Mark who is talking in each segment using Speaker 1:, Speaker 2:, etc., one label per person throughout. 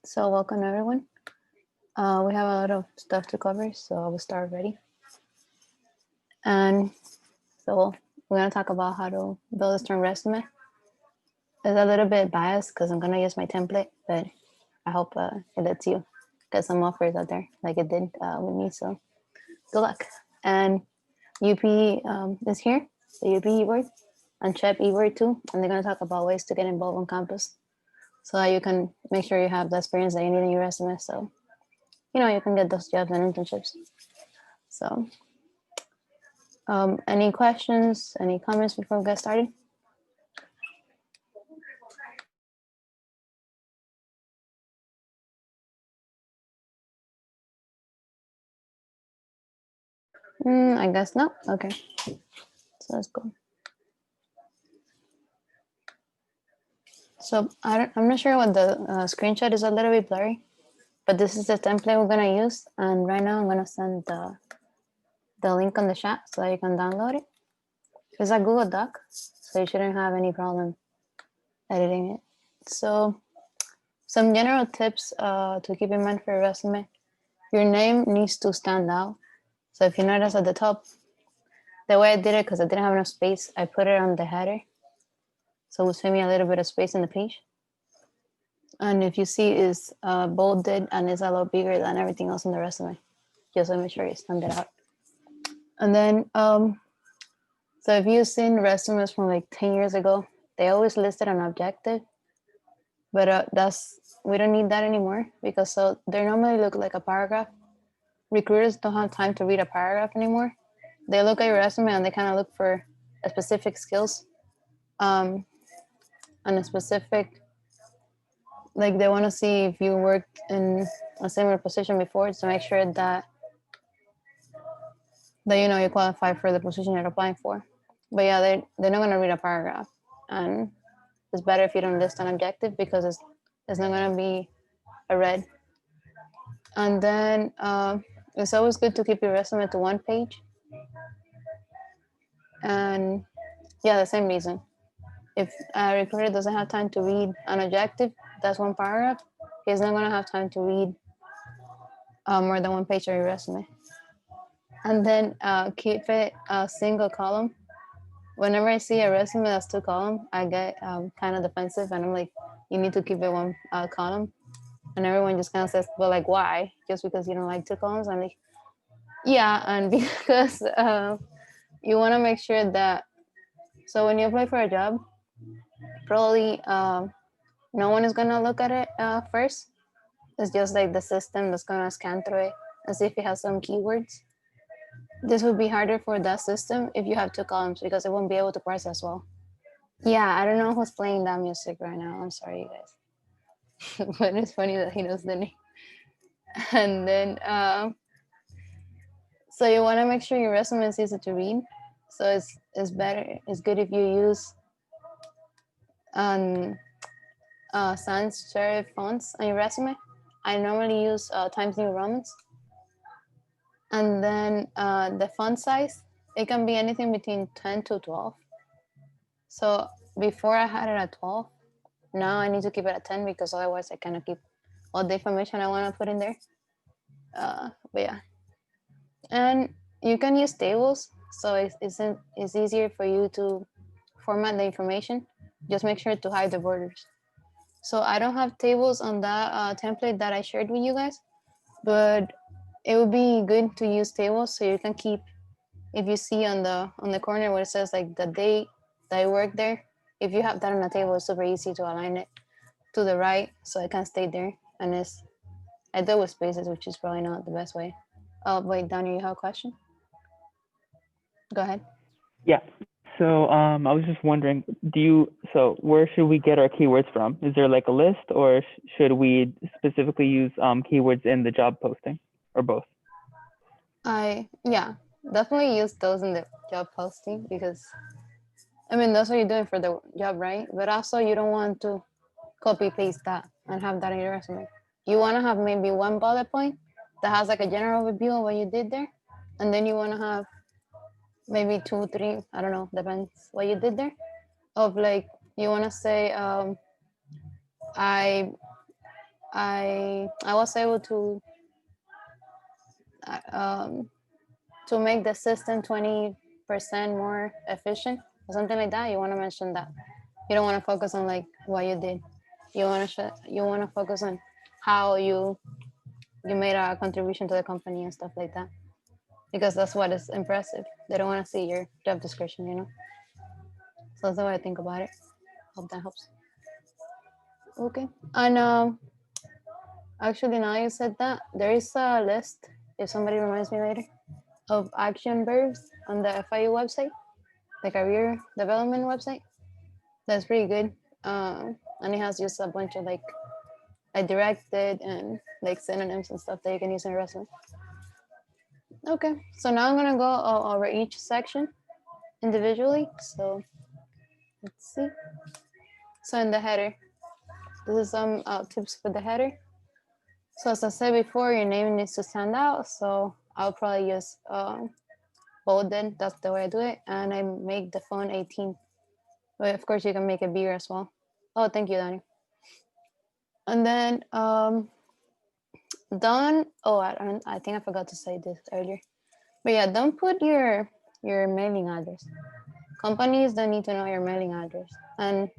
Speaker 1: So welcome everyone. We have a lot of stuff to cover, so I will start already. And so we're gonna talk about how to build a strong resume. It's a little bit biased because I'm gonna use my template, but I hope it lets you get some offers out there like it did with me. So good luck. And UP is here, the UP e-word, and CHEP e-word too, and they're gonna talk about ways to get involved on campus so that you can make sure you have the experience that you need in your resume. So you can get those jobs and internships. So any questions, any comments before we get started? I guess not. Okay, so let's go. So I'm not sure what the screenshot is a little bit blurry, but this is the template we're gonna use. And right now I'm gonna send the link on the chat so that you can download it. It's a Google Doc, so you shouldn't have any problem editing it. So some general tips to keep in mind for your resume. Your name needs to stand out. So if you notice at the top, the way I did it, because I didn't have enough space, I put it on the header. So it was saving me a little bit of space in the page. And if you see it's bolded and it's a lot bigger than everything else in the resume, just to make sure you stand it out. And then, so if you've seen resumes from like 10 years ago, they always listed an objective, but we don't need that anymore because so they normally look like a paragraph. Recruiters don't have time to read a paragraph anymore. They look at your resume and they kind of look for a specific skills and a specific, like they want to see if you worked in a similar position before to make sure that you qualify for the position you're applying for. But yeah, they're not going to read a paragraph, and it's better if you don't list an objective because it's not going to be a read. And then it's always good to keep your resume to one page. And yeah, the same reason. If a recruiter doesn't have time to read an objective, that's one paragraph. He's not going to have time to read more than one page of your resume. And then keep it a single column. Whenever I see a resume that's two column, I get kind of defensive, and I'm like, you need to keep it one column. And everyone just kind of says, well, like, why? Just because you don't like two columns? I'm like, yeah, and because you want to make sure that, so when you apply for a job, probably no one is going to look at it first. It's just like the system that's going to scan through it and see if it has some keywords. This would be harder for that system if you have two columns because it won't be able to parse as well. Yeah, I don't know who's playing that music right now. I'm sorry, you guys. But it's funny that he knows the name. And then, so you want to make sure your resume is easy to read. So it's better. It's good if you use sans serif fonts on your resume. I normally use Times New Romans. And then the font size, it can be anything between 10 to 12. So before I had it at 12. Now I need to keep it at 10 because otherwise I cannot keep all the information I want to put in there. But yeah. And you can use tables. So it's easier for you to format the information. Just make sure to hide the borders. So I don't have tables on that template that I shared with you guys, but it would be good to use tables so you can keep, if you see on the corner where it says like the date that I work there, if you have that on a table, it's super easy to align it to the right so it can stay there. And I do with spaces, which is probably not the best way. Oh, wait, Danny, you have a question? Go ahead.
Speaker 2: Yeah. So I was just wondering, so where should we get our keywords from? Is there like a list, or should we specifically use keywords in the job posting, or both?
Speaker 1: Yeah, definitely use those in the job posting because, I mean, that's what you're doing for the job, right? But also you don't want to copy paste that and have that in your resume. You want to have maybe one bullet point that has like a general review of what you did there. And then you want to have maybe 2, 3, I don't know, depends what you did there. Of like, you want to say, I I was able to make the system 20% more efficient or something like that. You want to mention that. You don't want to focus on like what you did. You want to focus on how you made a contribution to the company and stuff like that, because that's what is impressive. They don't want to see your job description, you know. So that's the way I think about it. Hope that helps. Okay. And actually, now you said that, there is a list, if somebody reminds me later, of action verbs on the FIU website, the career development website. That's pretty good. And it has just a bunch of like directed and like synonyms and stuff that you can use in a resume. Okay, so now I'm gonna go over each section individually. So let's see. So in the header, this is some tips for the header. So as I said before, your name needs to stand out. So I'll probably use bolded. That's the way I do it. And I make the font 18. But of course, you can make it bigger as well. Oh, thank you, Danny. And then don't. Oh, I think I forgot to say this earlier. But yeah, don't put your mailing address. Companies don't need to know your mailing address. And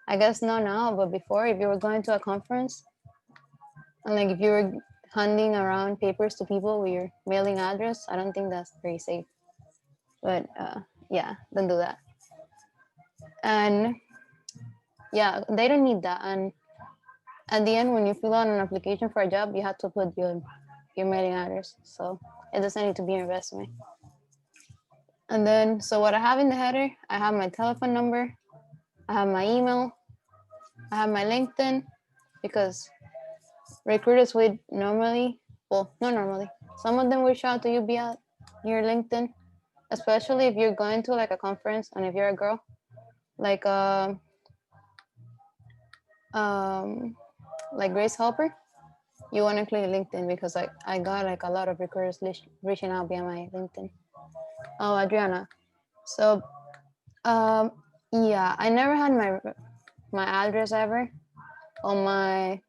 Speaker 1: I guess not now, but before, if you were going to a conference and like if you were handing around papers to people with your mailing address, I don't think that's very safe. But yeah, don't do that. And yeah, they don't need that. And at the end, when you fill out an application for a job, you have to put your mailing address. So it doesn't need to be in your resume. And then, so what I have in the header, I have my telephone number, I have my email, I have my LinkedIn, because recruiters would normally, well, not normally, some of them reach out to you via your LinkedIn, especially if you're going to like a conference and if you're a girl, like Grace Hopper, you want to click LinkedIn, because I got like a lot of recruiters reaching out via my LinkedIn. Oh, Adriana. So yeah, I never had my address ever on my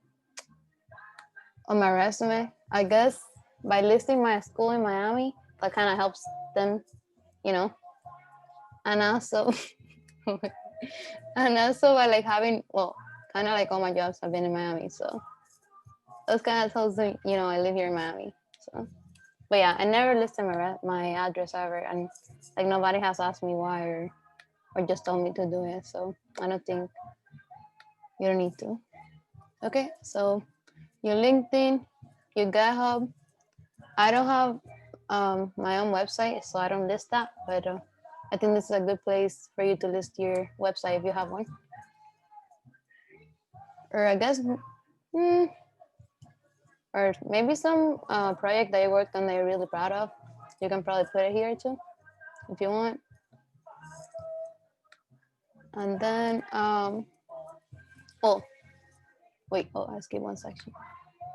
Speaker 1: resume. I guess by listing my school in Miami, that kind of helps them, you know. And also and also by like having, well, kind of like all my jobs have been in Miami, so those kind of tells me, you know, I live here in Miami. So but yeah, I never listed my address ever, and like nobody has asked me why or just told me to do it. So I don't think you don't need to. Okay, so your LinkedIn, your GitHub. I don't have my own website, so I don't list that, but I think this is a good place for you to list your website if you have one. Or I guess, or maybe some project that you worked on that you're really proud of. You can probably put it here too, if you want. And then, oh, wait, I skipped one section.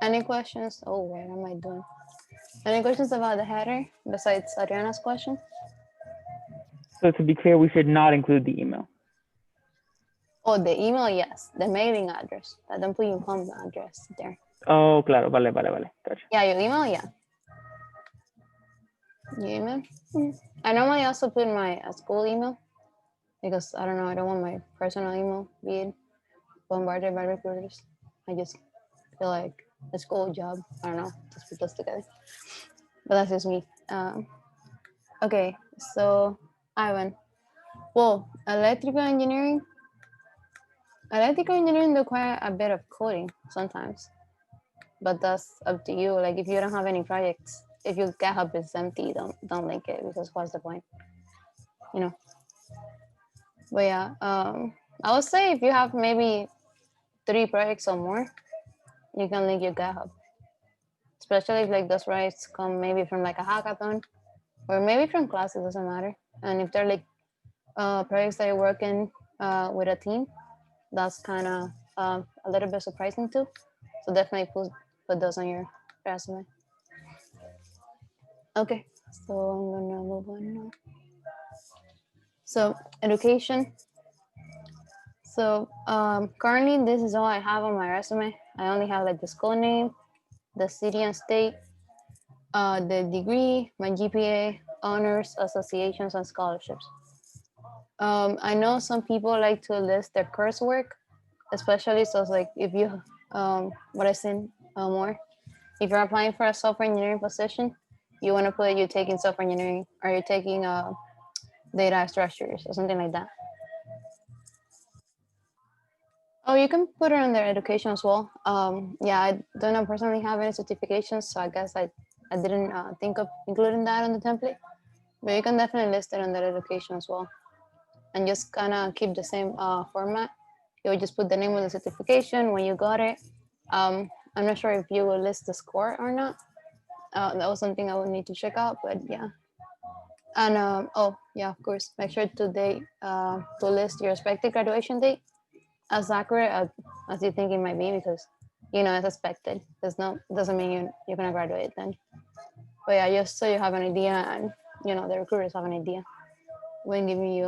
Speaker 1: Any questions? Oh, what am I doing? Any questions about the header besides Adriana's question?
Speaker 2: So to be clear, we should not include the email.
Speaker 1: Oh, the email, yes. The mailing address. Don't put your home address there.
Speaker 2: Oh, claro, vale. Gotcha.
Speaker 1: Yeah, your email, yeah. Your email. I normally also put my school email, because I don't know, I don't want my personal email being bombarded by recruiters. I just feel like a school job. I don't know, just put those together. But that's just me. Okay, so Ivan. Well, electrical engineering require a bit of coding sometimes, but that's up to you. Like if you don't have any projects, if your GitHub is empty, don't link it, because what's the point, you know? But yeah, I would say if you have maybe 3 projects or more, you can link your GitHub, especially if like those projects come maybe from like a hackathon or maybe from class. It doesn't matter. And if they're like projects that you're working with a team, that's kind of a little bit surprising too. So definitely put those on your resume. Okay, so I'm gonna move on now. So education. So currently this is all I have on my resume. I only have like the school name, the city and state, the degree, my GPA, honors, associations, and scholarships. I know some people like to list their coursework, especially so it's like if you, what I seen more, if you're applying for a software engineering position, you want to put you're taking software engineering or you're taking data structures or something like that. Oh, you can put it on their education as well. Yeah, I don't personally have any certifications, so I guess I didn't think of including that on the template. But you can definitely list it on their education as well, and just kind of keep the same format. You would just put the name of the certification when you got it. I'm not sure if you will list the score or not. That was something I would need to check out, but yeah. And oh yeah, of course, make sure to list your expected graduation date as accurate as you think it might be, because it's expected. Doesn't mean you're gonna graduate then. But yeah, just so you have an idea, and the recruiters have an idea when giving you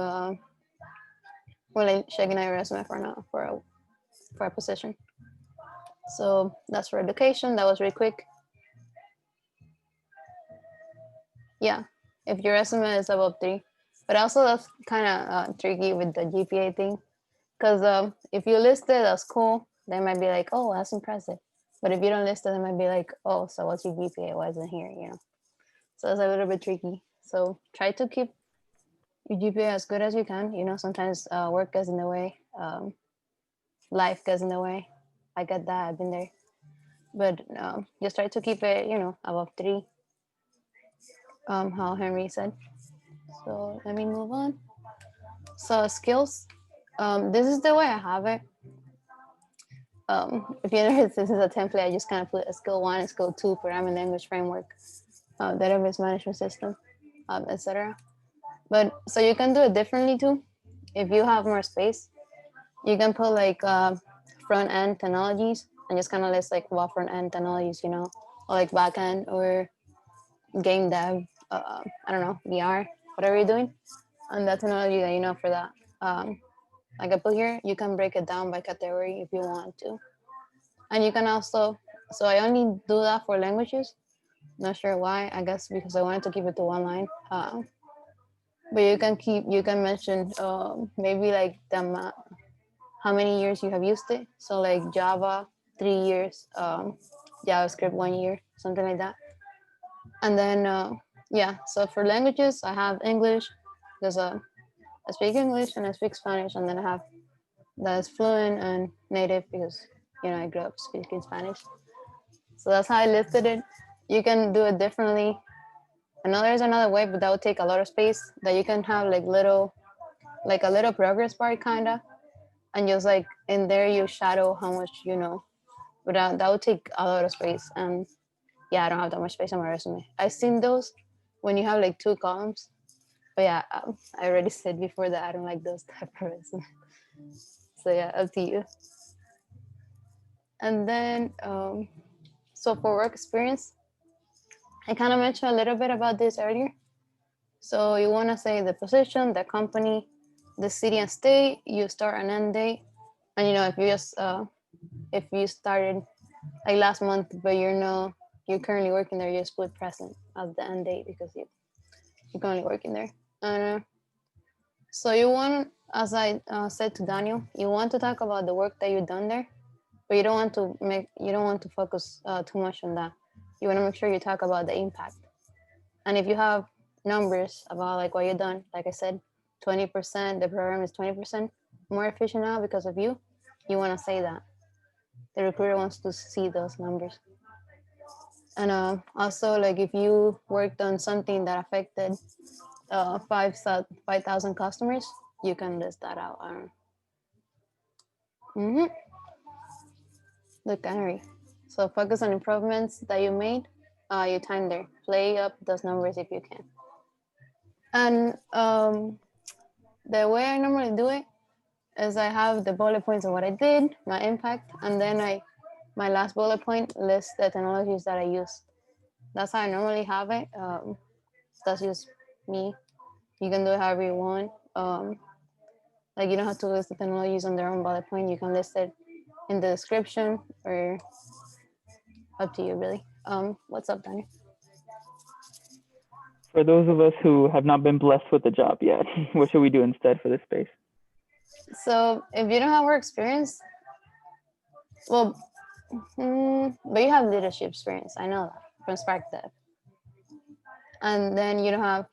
Speaker 1: when like checking out your resume for a position. So that's for education. That was really quick. Yeah, if your resume is above 3, but also that's kind of tricky with the GPA thing, because if you list it as cool, they might be like, oh, that's impressive. But if you don't list it, they might be like, oh, so what's your GPA? Why isn't here? So it's a little bit tricky. So try to keep your GPA as good as you can. Sometimes work gets in the way, life gets in the way. I get that. I've been there. But just try to keep it, above 3, how Henry said. So let me move on. So skills. This is the way I have it. If you notice, this is a template. I just kind of put a skill 1 and skill 2, programming language framework, database management system, etc. But so you can do it differently too. If you have more space, you can put like front end technologies and just kind of list like what front end technologies, or like back end or game dev. I don't know, VR, whatever you're doing, and that technology that for that. Like I put here, you can break it down by category if you want to. And you can also, so I only do that for languages. Not sure why, I guess because I wanted to keep it to one line. But you can mention maybe like how many years you have used it. So like Java, 3 years, JavaScript 1 year, something like that. And then, yeah, so for languages, I have English because I speak English and I speak Spanish, and then I have that's fluent and native because I grew up speaking Spanish. So that's how I listed it. You can do it differently. I know there's another way, but that would take a lot of space. That you can have like a little progress bar kinda, and just like in there you shadow how much you know. But that would take a lot of space, and yeah, I don't have that much space on my resume. I've seen those when you have like 2 columns, but yeah, I already said before that I don't like those type of resume. So yeah, up to you. And then, so for work experience, I kind of mentioned a little bit about this earlier. So you want to say the position, the company, the city and state, you start and end date. And if you just if you started like last month, but you're currently working there, you just put present as the end date because you're currently working there. And so you want, as I said to Daniel, you want to talk about the work that you've done there, but you don't want to focus too much on that. You want to make sure you talk about the impact. And if you have numbers about like what you've done, like I said, 20%, the program is 20% more efficient now because of you. You want to say that. The recruiter wants to see those numbers. And also, like if you worked on something that affected 5,000 customers, you can list that out. Mm-hmm. Look, Henry. So focus on improvements that you made. Your time there. Play up those numbers if you can. And the way I normally do it is I have the bullet points of what I did, my impact, and then my last bullet point lists the technologies that I use. That's how I normally have it. That's just me. You can do it however you want. Like you don't have to list the technologies on their own bullet point. You can list it in the description, or up to you really. What's up, Danny?
Speaker 2: For those of us who have not been blessed with a job yet, what should we do instead for this space?
Speaker 1: So if you don't have work experience, well, but you have leadership experience. I know that from Spark Dev. And then you don't have,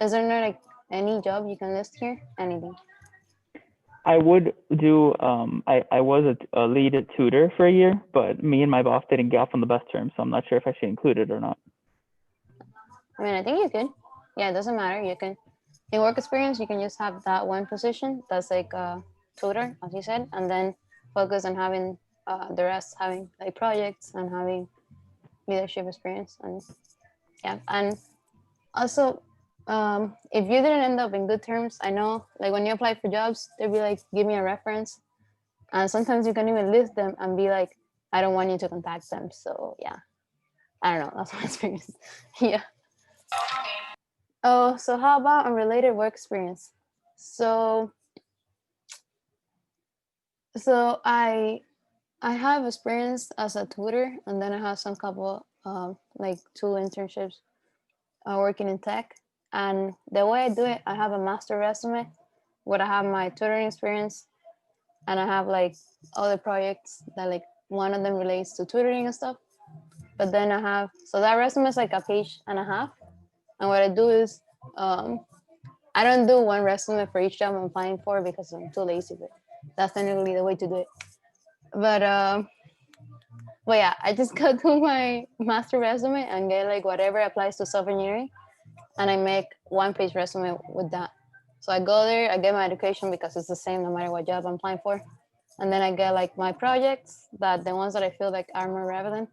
Speaker 1: is there no like any job you can list here? Anything?
Speaker 2: I would do, I was a lead tutor for a year, but me and my boss didn't get off on the best terms, so I'm not sure if I should include it or not.
Speaker 1: I mean, I think you could. Yeah, it doesn't matter. You can, in work experience, you can just have that one position that's like a tutor, as you said, and then focus on having the rest having like projects and having leadership experience. And yeah, and also, if you didn't end up in good terms, I know like when you apply for jobs, they'll be like, give me a reference. And sometimes you can even list them and be like, I don't want you to contact them. So yeah, I don't know. That's my experience. Yeah. Oh, so how about unrelated work experience? So, so I have experience as a tutor, and then I have some couple like 2 internships working in tech. And the way I do it, I have a master resume where I have my tutoring experience, and I have like other projects that like one of them relates to tutoring and stuff. But then I have, so that resume is like a page and a half. And what I do is, I don't do one resume for each job I'm applying for because I'm too lazy, but that's technically the way to do it. But yeah, I just go to my master resume and get like whatever applies to software engineering, and I make 1 page resume with that. So I go there, I get my education because it's the same no matter what job I'm applying for, and then I get like my projects, that the ones that I feel like are more relevant.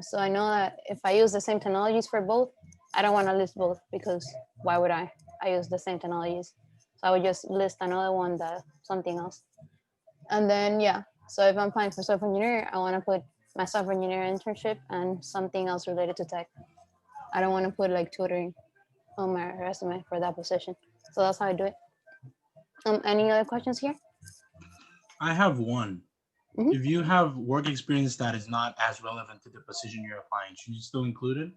Speaker 1: So I know that if I use the same technologies for both, I don't want to list both because why would I? I use the same technologies. So I would just list another one that something else. And then yeah, so if I'm applying for software engineer, I want to put my software engineer internship and something else related to tech. I don't want to put like tutoring on my resume for that position. So that's how I do it. Any other questions here?
Speaker 3: I have one.
Speaker 1: Mhm.
Speaker 3: If you have work experience that is not as relevant to the position you're applying, should you still include it?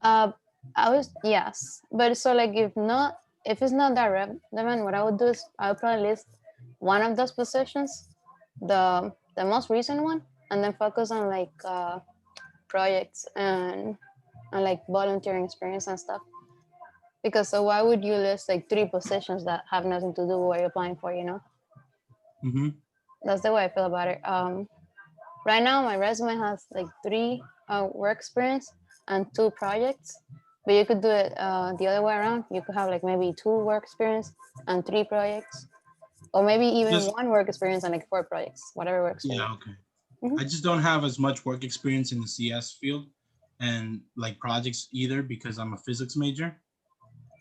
Speaker 1: I was, yes, but so like if it's not that relevant, what I would do is I would probably list one of those positions, the most recent one, and then focus on like projects and like volunteering experience and stuff. Because so why would you list like 3 positions that have nothing to do with what you're applying for? You know,
Speaker 3: Mm-hmm.
Speaker 1: that's the way I feel about it. Right now my resume has like 3 work experience and 2 projects, but you could do it the other way around. You could have like maybe 2 work experience and 3 projects, or maybe even
Speaker 3: Just
Speaker 1: 1 work experience and like 4 projects, whatever works for you.
Speaker 3: yeah, okay.
Speaker 1: Mhm.
Speaker 3: I just don't have as much work experience in the CS field and like projects either because I'm a physics major.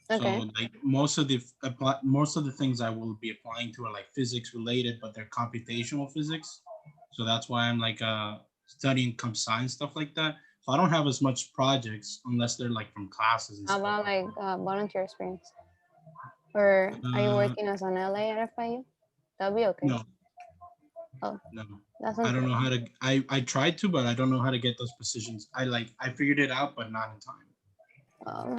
Speaker 3: So
Speaker 1: Okay.
Speaker 3: like most of the things I will be applying to are like physics related, but they're computational physics. So that's why I'm like studying comp science stuff like that. So I don't have as much projects unless they're like from classes and
Speaker 1: How
Speaker 3: stuff
Speaker 1: about
Speaker 3: like
Speaker 1: like volunteer experience? Or
Speaker 3: that.
Speaker 1: are you working as an LA at FIU? That'll be okay.
Speaker 3: No,
Speaker 1: Oh,
Speaker 3: no.
Speaker 1: that's
Speaker 3: I don't know
Speaker 1: unfortunate.
Speaker 3: how to. I tried to, but I don't know how to get those positions. I figured it out, but not in time.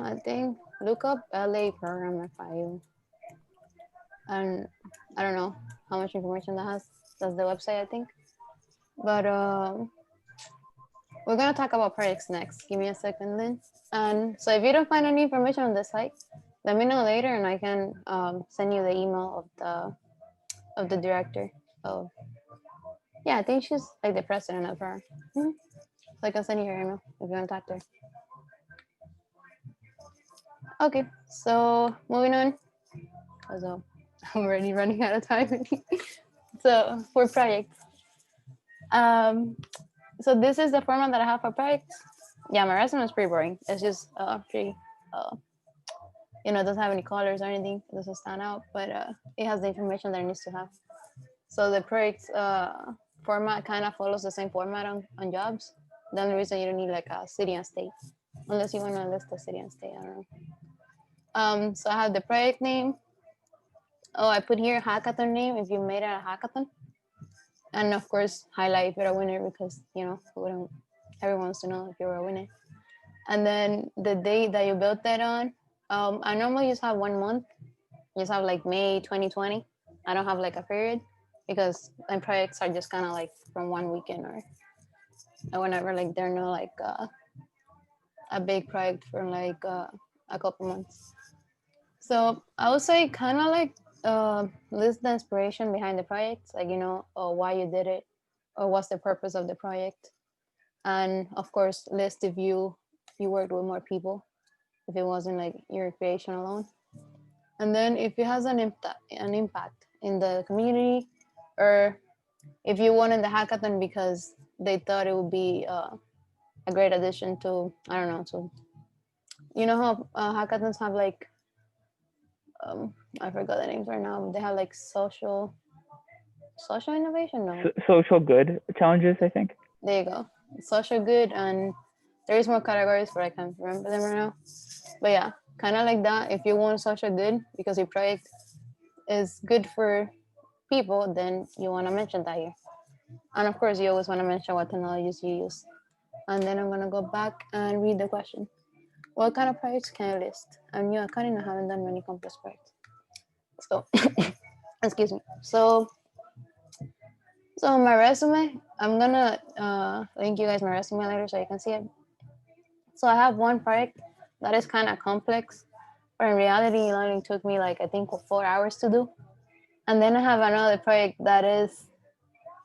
Speaker 1: I think look up LA program FIU, and I don't know how much information that has. That's the website, I think. But we're gonna talk about projects next. Give me a second, Lynn. And so if you don't find any information on the site, let me know later, and I can send you the email of the director. Of yeah, I think she's like the president of her. Mhm. So I can send you her email if you want to talk to her. Okay, so moving on. Also, I'm already running out of time. So for projects, um, so this is the format that I have for projects. Yeah, my resume is pretty boring. It's just pretty, uh, it doesn't have any colors or anything. It doesn't stand out, but it has the information that it needs to have. So the project format kind of follows the same format on jobs. The only reason you don't need like a city and state, unless you want to list the city and state. I don't know. So I have the project name. Oh, I put here hackathon name if you made it a hackathon. And of course, highlight if you're a winner because, everyone wants to know if you're a winner. And then the date that you built that on, I normally just have 1 month. Just have like May 2020. I don't have like a period because my projects are just kind of like from one weekend or whenever, like they're not like a big project for like a couple months. So I would say kind of like list the inspiration behind the project, like, or why you did it or what's the purpose of the project. And of course, list if you worked with more people, if it wasn't like your creation alone. And then if it has an impact in the community, or if you wanted the hackathon because they thought it would be a great addition to, I don't know, to, how hackathons have like, I forgot the names right now, but they have like social innovation. No,
Speaker 2: Social good challenges, I think.
Speaker 1: there you go, social good, and there is more categories, but I can't remember them right now. But yeah, kind of like that. If you want social good because your project is good for people, then you want to mention that here. And of course, you always want to mention what technologies you use. And then I'm going to go back and read the question. What kind of projects can you list? I'm new at coding, I haven't done many complex projects. So, excuse me. So my resume, I'm going to link you guys my resume later so you can see it. So I have one project that is kind of complex, but in reality, it only took me like, I think 4 hours to do. And then I have another project that is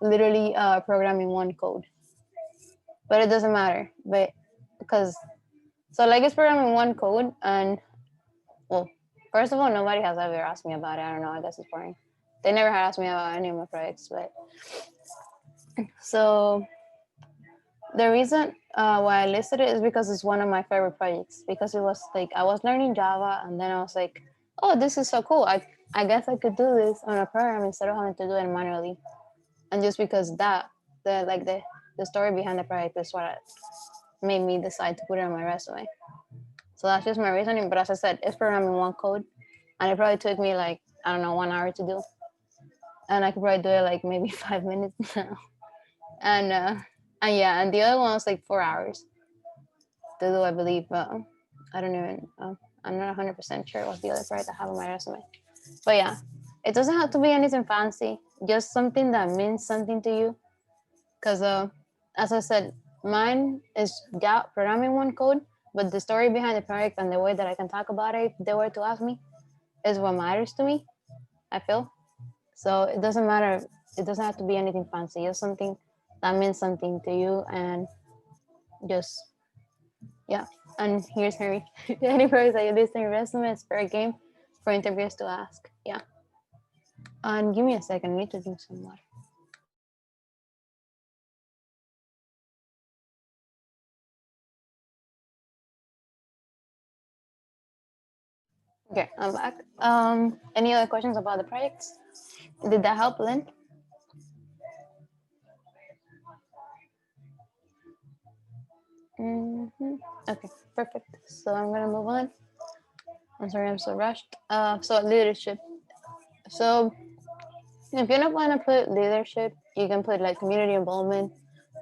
Speaker 1: literally programming one code, but it doesn't matter. But because it's programming one code, and well, first of all, nobody has ever asked me about it. I don't know. I guess it's boring. They never had asked me about any of my projects, but so the reason why I listed it is because it's one of my favorite projects. Because it was like I was learning Java, and then I was like, oh, this is so cool. I guess I could do this on a program instead of having to do it manually. And just because the story behind the project is what made me decide to put it on my resume. So that's just my reasoning. But as I said, it's programming one code, and it probably took me like, I don't know, 1 hour to do, and I could probably do it like maybe 5 minutes now. And yeah, and the other one was like 4 hours to do, I believe. I don't even. I'm not 100% sure what's the other project I have on my resume. But yeah, it doesn't have to be anything fancy. Just something that means something to you. Because as I said, mine is programming one code, but the story behind the project and the way that I can talk about it, if they were to ask me, is what matters to me, I feel. So it doesn't matter. It doesn't have to be anything fancy. Just something that means something to you, and just, yeah. And here's Harry. Any projects that you list in your resume, it's fair game for interviewers to ask. Yeah. And give me a second. I need to drink some water. Okay, I'm back. Any other questions about the projects? Did that help, Lynn? Okay, perfect. So I'm gonna move on. I'm sorry, I'm so rushed. So leadership. So if you don't want to put leadership, you can put like community involvement,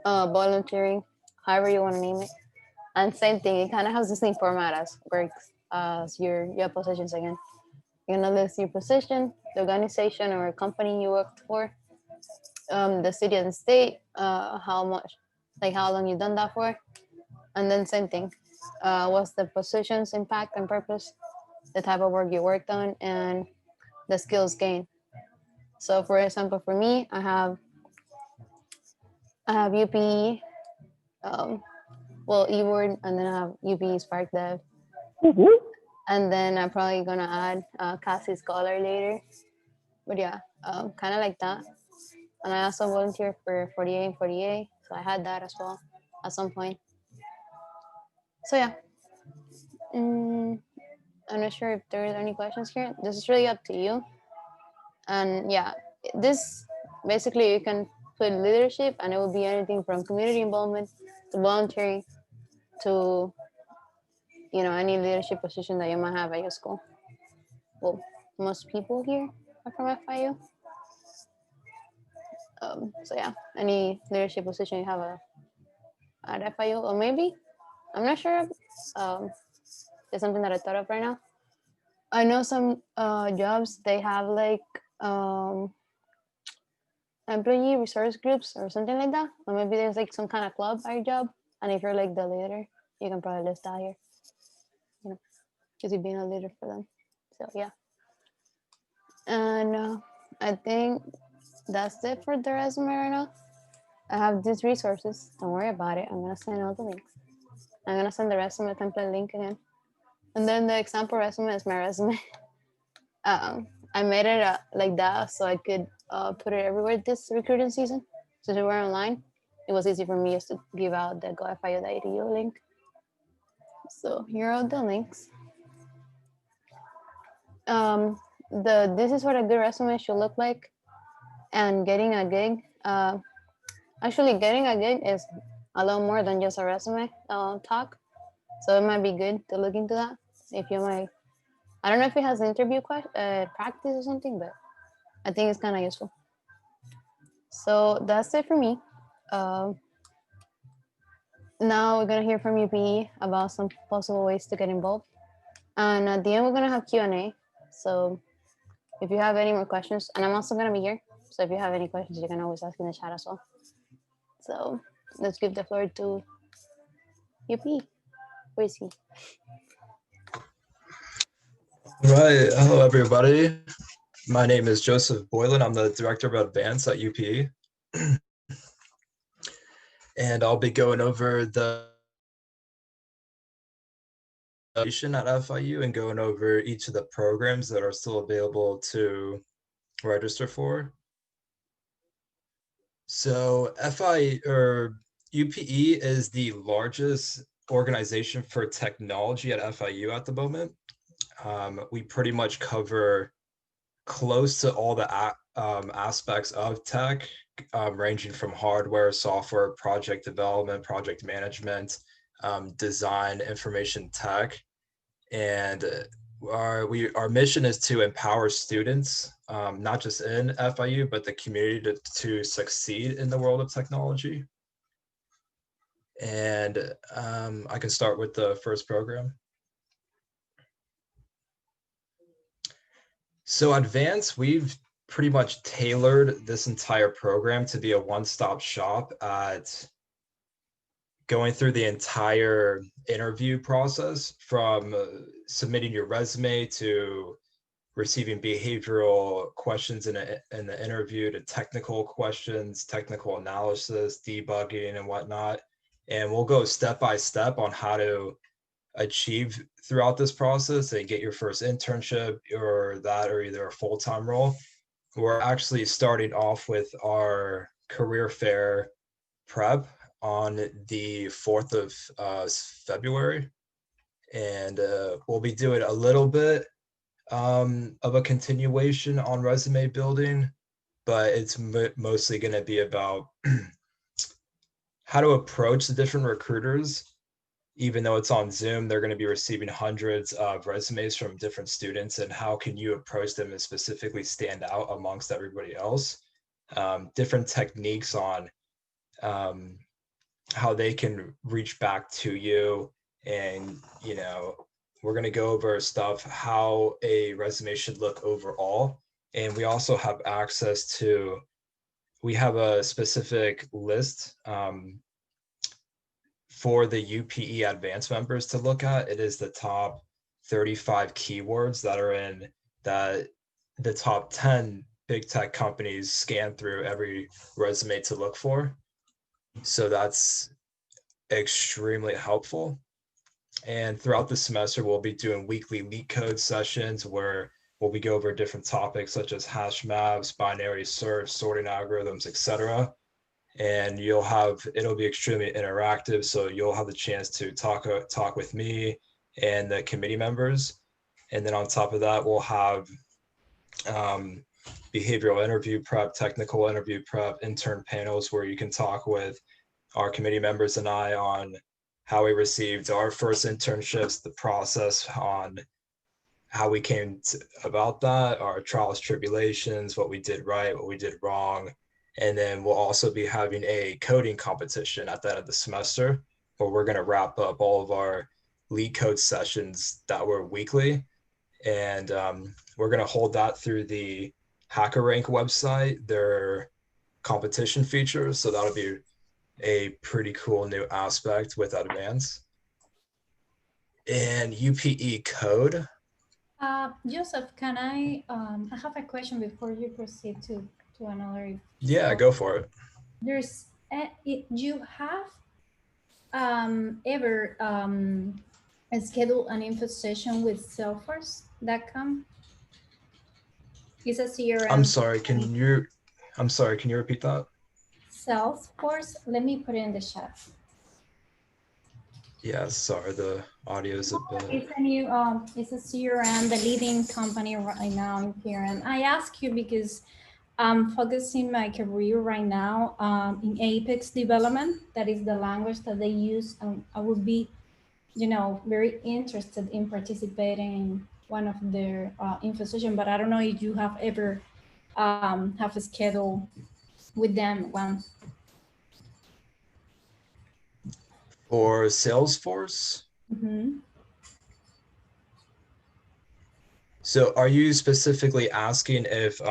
Speaker 1: volunteering, however you want to name it. And same thing, it kind of has the same format as works, as your positions again. You're gonna list your position, the organization or company you worked for, the city and state, how much, like how long you've done that for, and then same thing, what's the position's impact and purpose, the type of work you worked on, and the skills gained. So for example, for me, I have UPE, eWord, and then I have UPE Spark Dev. And then I'm probably gonna add CAHSI Scholar later. But yeah, kind of like that. And I also volunteered for 48 and 48, so I had that as well at some point. So yeah, I'm not sure if there is any questions here. This is really up to you. And yeah, this basically you can put leadership, and it will be anything from community involvement to volunteering to any leadership position that you might have at your school. Well, most people here are from FIU. So yeah, any leadership position you have at FIU, or maybe, I'm not sure. Um, it's something that I thought of right now. I know some jobs, they have like um, employee resource groups or something like that. Or maybe there's like some kind of club at your job. And if you're like the leader, you can probably list that here, you know, because you've been a leader for them. So yeah. And I think that's it for the resume right now. I have these resources. Don't worry about it. I'm going to send all the links. I'm going to send the resume template link again. And then the example resume is my resume. I made it like that so I could put it everywhere this recruiting season. Since we were online, it was easy for me just to give out the gofiu.edu link. So here are the links. This is what a good resume should look like. And getting a gig, actually getting a gig is a lot more than just a resume talk. So it might be good to look into that. If you might, I don't know if it has interview practice or something, but I think it's kind of useful. So that's it for me. Now we're gonna hear from UPE about some possible ways to get involved, and at the end we're gonna have Q&A. So if you have any more questions, and I'm also gonna be here, so if you have any questions, you can always ask in the chat as well. So let's give the floor to UPE. Where is he?
Speaker 4: Right. Hello, everybody. My name is Joseph Boylan. I'm the Director of Advance at UPE. And I'll be going over the at FIU and going over each of the programs that are still available to register for. So UPE is the largest organization for technology at FIU at the moment. We pretty much cover close to all the aspects of tech, ranging from hardware, software, project development, project management, design, information tech. And our mission is to empower students, not just in FIU, but the community to succeed in the world of technology. And I can start with the first program. So Advance, we've pretty much tailored this entire program to be a one-stop shop at going through the entire interview process, from submitting your resume to receiving behavioral questions in the interview, to technical questions, technical analysis, debugging and whatnot. And we'll go step by step on how to achieve throughout this process and get your first internship or either a full-time role. We're actually starting off with our career fair prep on the 4th of February. And we'll be doing a little bit of a continuation on resume building, but it's mostly going to be about how to approach the different recruiters. Even though it's on Zoom, they're going to be receiving hundreds of resumes from different students, and how can you approach them and specifically stand out amongst everybody else? Different techniques on how they can reach back to you. And, we're going to go over stuff, how a resume should look overall. And we also have access to, we have a specific list for the UPE Advanced members to look at. It is the top 35 keywords that are in that the top 10 big tech companies scan through every resume to look for. So that's extremely helpful. And throughout the semester, we'll be doing weekly leak code sessions where we'll be go over different topics such as hash maps, binary search, sorting algorithms, etc. And it'll be extremely interactive. So you'll have the chance to talk with me and the committee members. And then on top of that, we'll have behavioral interview prep, technical interview prep, intern panels where you can talk with our committee members and I on how we received our first internships, the process on how we came about that, our trials, tribulations, what we did right, what we did wrong, And then we'll also be having a coding competition at the end of the semester, where we're going to wrap up all of our lead code sessions that were weekly. And we're going to hold that through the HackerRank website, their competition features. So that'll be a pretty cool new aspect with Advance. And UPE code.
Speaker 5: Joseph, can I have a question before you proceed to another?
Speaker 4: Yeah, go for it.
Speaker 5: There's, you have ever scheduled an info session with Salesforce.com? It's a CRM.
Speaker 4: I'm sorry, can you repeat that?
Speaker 5: Salesforce, let me put it in the chat.
Speaker 4: Yeah, sorry, the audio is a bit.
Speaker 5: It's a new, it's a CRM, the leading company right now in CRM. I ask you because I'm focusing my career right now in Apex development. That is the language that they use. I would be, very interested in participating in one of their info sessions, but I don't know if you have ever have a schedule with them one.
Speaker 4: For Salesforce?
Speaker 5: Mm-hmm.
Speaker 4: So are you specifically asking if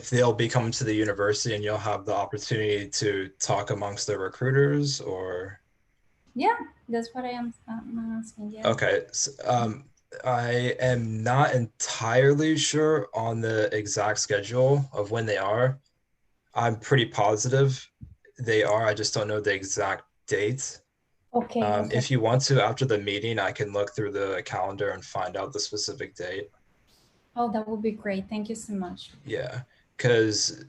Speaker 4: they'll be coming to the university and you'll have the opportunity to talk amongst the recruiters, or?
Speaker 5: Yeah, that's what I am asking. Yeah.
Speaker 4: Okay. So, I am not entirely sure on the exact schedule of when they are. I'm pretty positive they are. I just don't know the exact date.
Speaker 5: Okay.
Speaker 4: If you want to, after the meeting, I can look through the calendar and find out the specific date.
Speaker 5: Oh, that would be great. Thank you so much.
Speaker 4: Yeah, because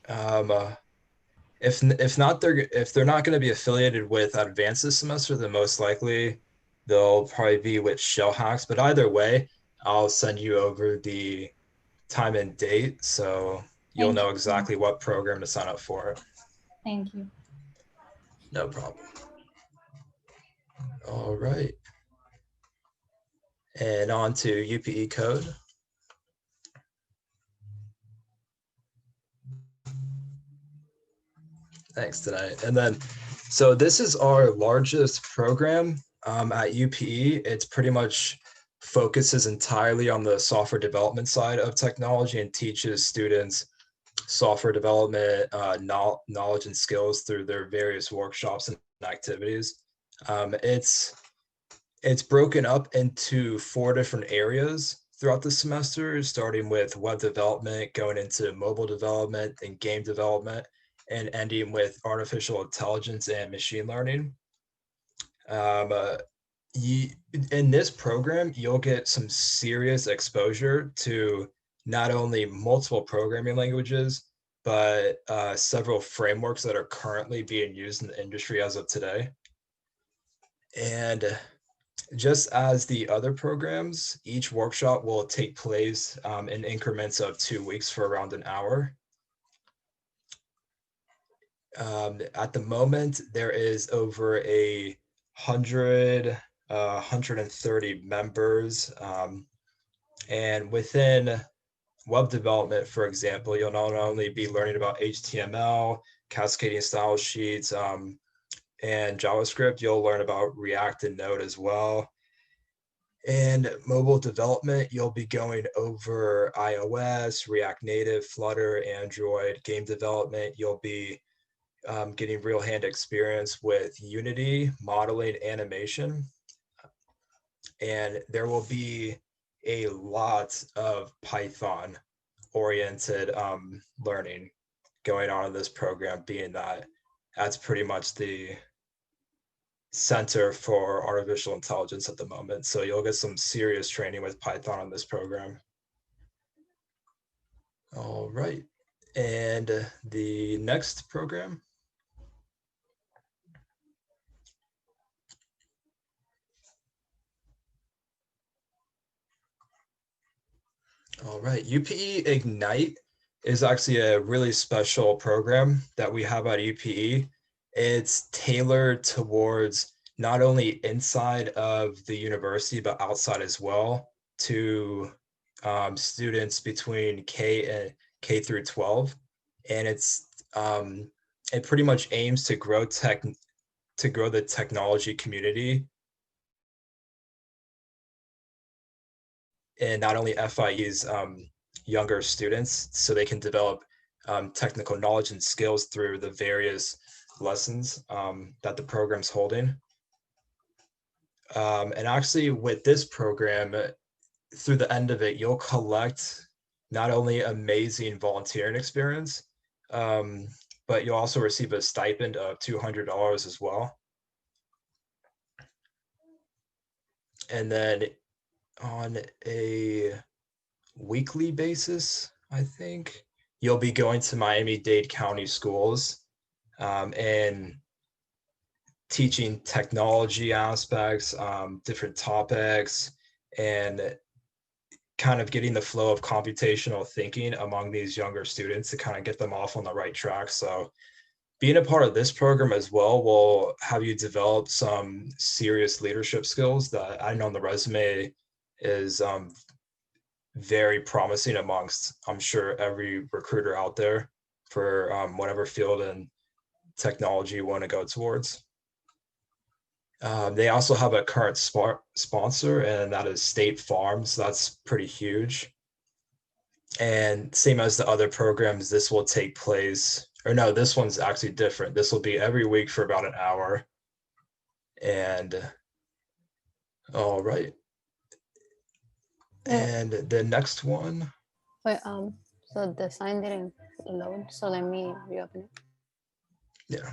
Speaker 4: if they're not going to be affiliated with Advanced this semester, then most likely they'll probably be with Shell Hacks. But either way, I'll send you over the time and date, so you'll know exactly what program to sign up for.
Speaker 5: Thank you.
Speaker 4: No problem. All right. And on to UPE code. Thanks, Danay. And then, so this is our largest program at UPE. It's pretty much focuses entirely on the software development side of technology and teaches students software development knowledge and skills through their various workshops and activities. It's broken up into 4 different areas throughout the semester, starting with web development, going into mobile development and game development, and ending with artificial intelligence and machine learning. In this program, you'll get some serious exposure to not only multiple programming languages, but several frameworks that are currently being used in the industry as of today. And just as the other programs, each workshop will take place in increments of 2 weeks for around an hour. At the moment, there is over 130 members. And within web development, for example, you'll not only be learning about HTML, cascading style sheets, and JavaScript, you'll learn about React and Node as well. And mobile development, you'll be going over iOS, React Native, Flutter, Android. Game development, you'll be getting real hand experience with Unity, modeling, animation. And there will be a lot of Python oriented learning going on in this program, being that that's pretty much the center for artificial intelligence at the moment. So you'll get some serious training with Python on this program. All right. And the next program. All right, Upe Ignite is actually a really special program that we have at UPE. It's tailored towards not only inside of the university, but outside as well, to students between K through 12, and it pretty much aims to grow the technology community, and not only FIU's younger students, so they can develop technical knowledge and skills through the various lessons that the program's holding. And actually, with this program, through the end of it, you'll collect not only amazing volunteering experience, but you'll also receive a stipend of $200 as well. And then on a weekly basis, I think, you'll be going to Miami-Dade County schools and teaching technology aspects, different topics, and kind of getting the flow of computational thinking among these younger students to kind of get them off on the right track. So being a part of this program as well will have you develop some serious leadership skills that I know on the resume is very promising amongst, I'm sure, every recruiter out there for whatever field and technology you want to go towards. They also have a current sponsor, and that is State Farm. So that's pretty huge. And same as the other programs, this will take place, or no, this one's actually different. This will be every week for about an hour. And all right. And the next one.
Speaker 1: Wait, so the sign didn't load, so let me reopen it.
Speaker 4: Yeah.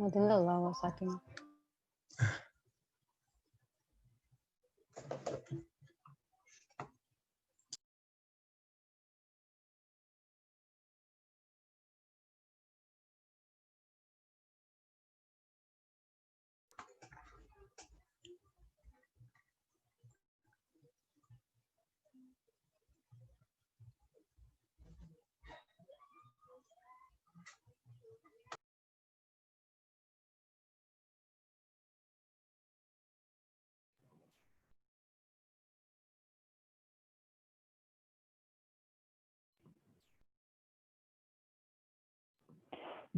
Speaker 1: I think the logo was acting.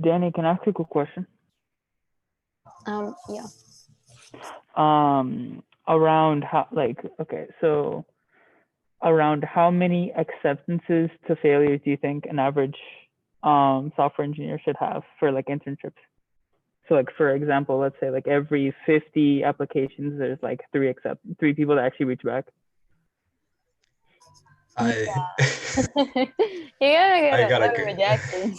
Speaker 2: Danny, can I ask you a quick question?
Speaker 1: Yeah.
Speaker 2: Around how, like, okay, so around how many acceptances to failures do you think an average software engineer should have for like internships? So like, for example, let's say like every 50 applications, there's like three people that actually reach back.
Speaker 1: You gotta get a rejection.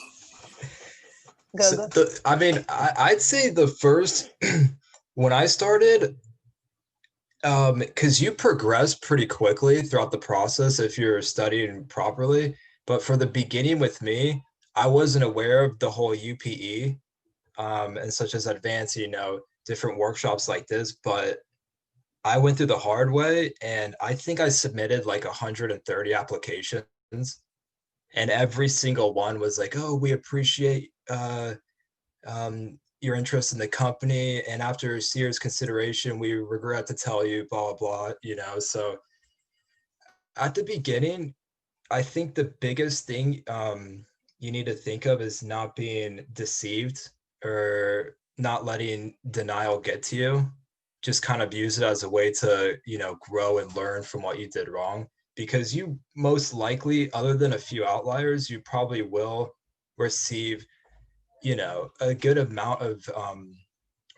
Speaker 4: So I mean, I'd say the first, when I started, because you progress pretty quickly throughout the process if you're studying properly. But for the beginning with me, I wasn't aware of the whole UPE and such as advanced, different workshops like this. But I went through the hard way, and I think I submitted like 130 applications, and every single one was like, "Oh, we appreciate your interest in the company, and after serious consideration, we regret to tell you, blah, blah, blah." So at the beginning, I think the biggest thing you need to think of is not being deceived or not letting denial get to you. Just kind of use it as a way to, grow and learn from what you did wrong, because you most likely, other than a few outliers, you probably will receive a good amount of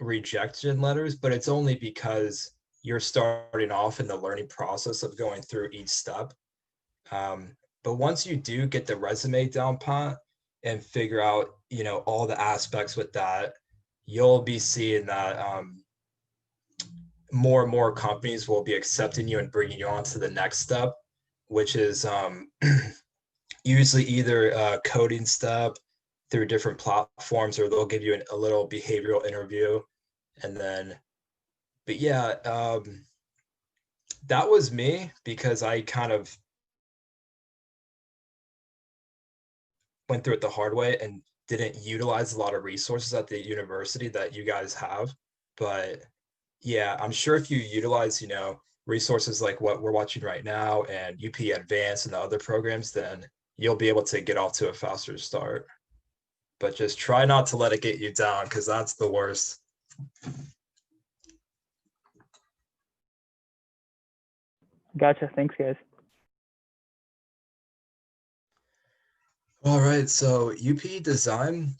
Speaker 4: rejection letters, but it's only because you're starting off in the learning process of going through each step. But once you do get the resume down pat and figure out, all the aspects with that, you'll be seeing that more and more companies will be accepting you and bringing you on to the next step, which is usually either a coding step through different platforms, or they'll give you a little behavioral interview, and then But yeah, that was me because I kind of went through it the hard way and didn't utilize a lot of resources at the university that you guys have. But yeah, I'm sure if you utilize, you know, resources like what we're watching right now and UP Advanced and the other programs, then you'll be able to get off to a faster start. But just try not to let it get you down, because that's the worst.
Speaker 2: Gotcha. Thanks, guys.
Speaker 4: All right, so UP Design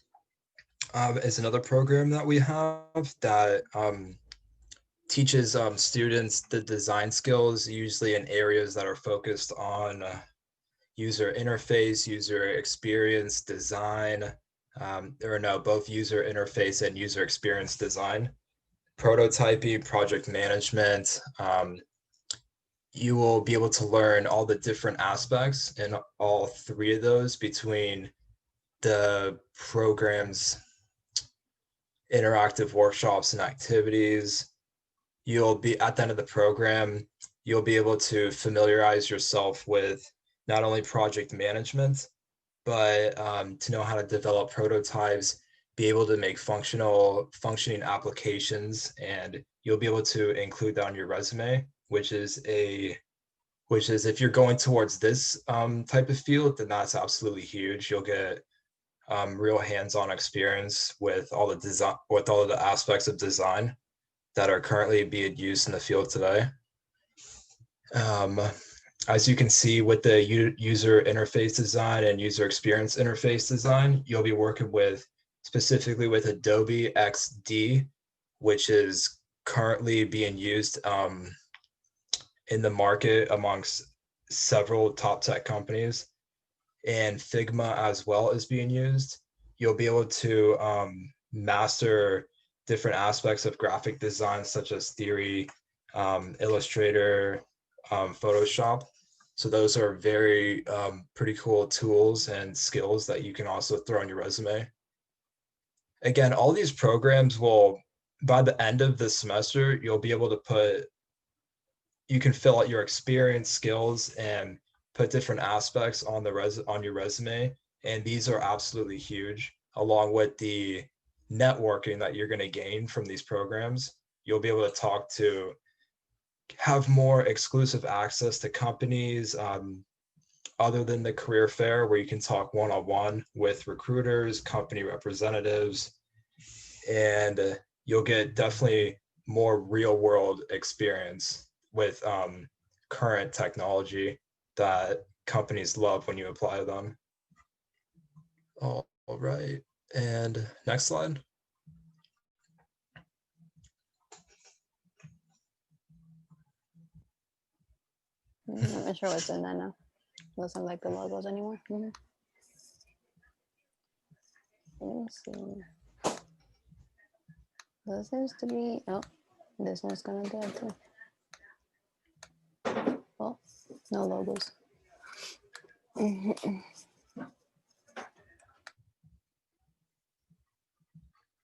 Speaker 4: is another program that we have that teaches students the design skills, usually in areas that are focused on user interface, user experience design, or no, both user interface and user experience design, prototyping, project management. You will be able to learn all the different aspects in all three of those between the program's interactive workshops and activities. You'll be at the end of the program, you'll be able to familiarize yourself with not only project management, but to know how to develop prototypes, be able to make functioning applications, and you'll be able to include that on your resume, which is if you're going towards this type of field, then that's absolutely huge. You'll get real hands-on experience with all the design, with all of the aspects of design that are currently being used in the field today. As you can see with the user interface design and user experience interface design, you'll be working with specifically with Adobe XD, which is currently being used in the market amongst several top tech companies, and Figma as well is being used. You'll be able to master different aspects of graphic design, such as theory, Illustrator, Photoshop. So those are very pretty cool tools and skills that you can also throw on your resume. Again, all these programs will, by the end of the semester, you'll be able to you can fill out your experience, skills, and put different aspects on your resume. And these are absolutely huge, along with the networking that you're going to gain from these programs. You'll be able to have more exclusive access to companies other than the career fair, where you can talk one-on-one with recruiters, company representatives, and you'll get definitely more real world experience with current technology that companies love when you apply to them. All right, and next slide.
Speaker 1: I'm not sure what's in that now. Doesn't like the logos anymore. Let me see. This seems to be, oh, this one's gonna go too. Oh, no logos.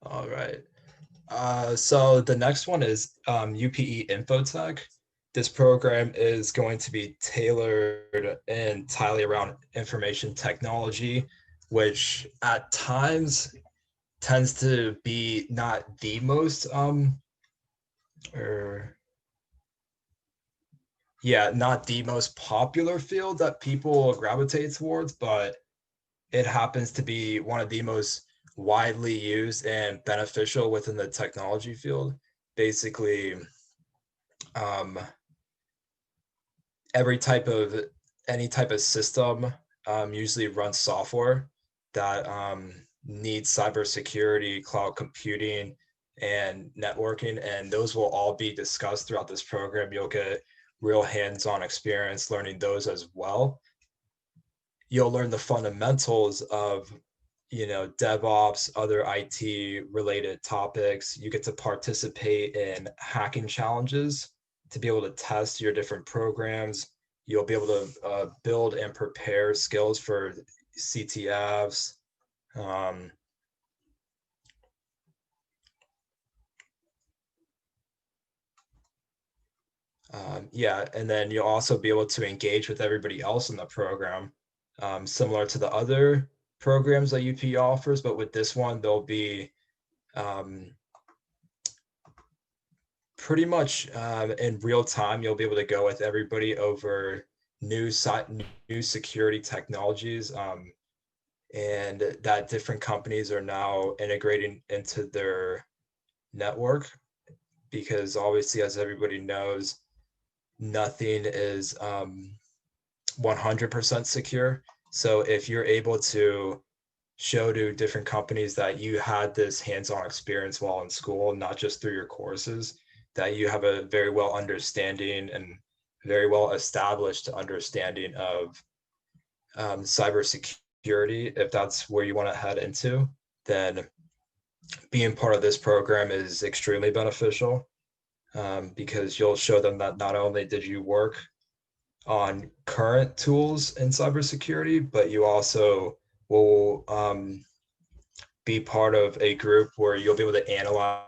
Speaker 4: All right. So the next one is UPE Infotech. This program is going to be tailored entirely around information technology, which at times tends to be not the most not the most popular field that people gravitate towards, but it happens to be one of the most widely used and beneficial within the technology field. Basically, any type of system usually runs software that needs cybersecurity, cloud computing, and networking, and those will all be discussed throughout this program. You'll get real hands-on experience learning those as well. You'll learn the fundamentals of, you know, DevOps, other IT related topics. You get to participate in hacking challenges to be able to test your different programs. You'll be able to build and prepare skills for CTFs. Yeah, and then you'll also be able to engage with everybody else in the program, similar to the other programs that UPE offers, but with this one, there'll be pretty much in real time, you'll be able to go with everybody over new security technologies, and that different companies are now integrating into their network, because obviously, as everybody knows, nothing is 100% secure. So if you're able to show to different companies that you had this hands-on experience while in school, not just through your courses, that you have a very well understanding and very well established understanding of cybersecurity, if that's where you want to head into, then being part of this program is extremely beneficial, because you'll show them that not only did you work on current tools in cybersecurity, but you also will be part of a group where you'll be able to analyze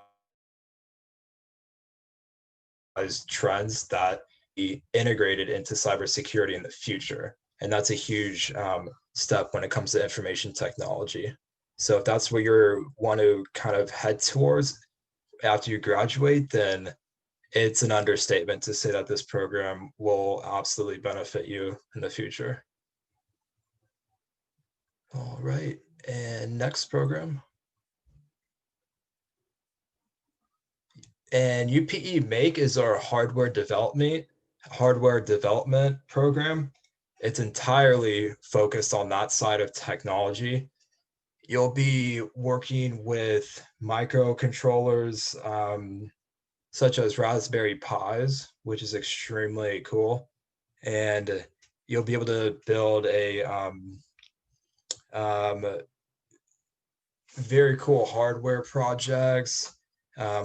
Speaker 4: trends that be integrated into cybersecurity in the future. And that's a huge step when it comes to information technology. So if that's where you want to kind of head towards after you graduate, then it's an understatement to say that this program will absolutely benefit you in the future. All right, and next program. And UPE Make is our hardware development program. It's entirely focused on that side of technology. You'll be working with microcontrollers, such as Raspberry Pis, which is extremely cool. And you'll be able to build a very cool hardware projects,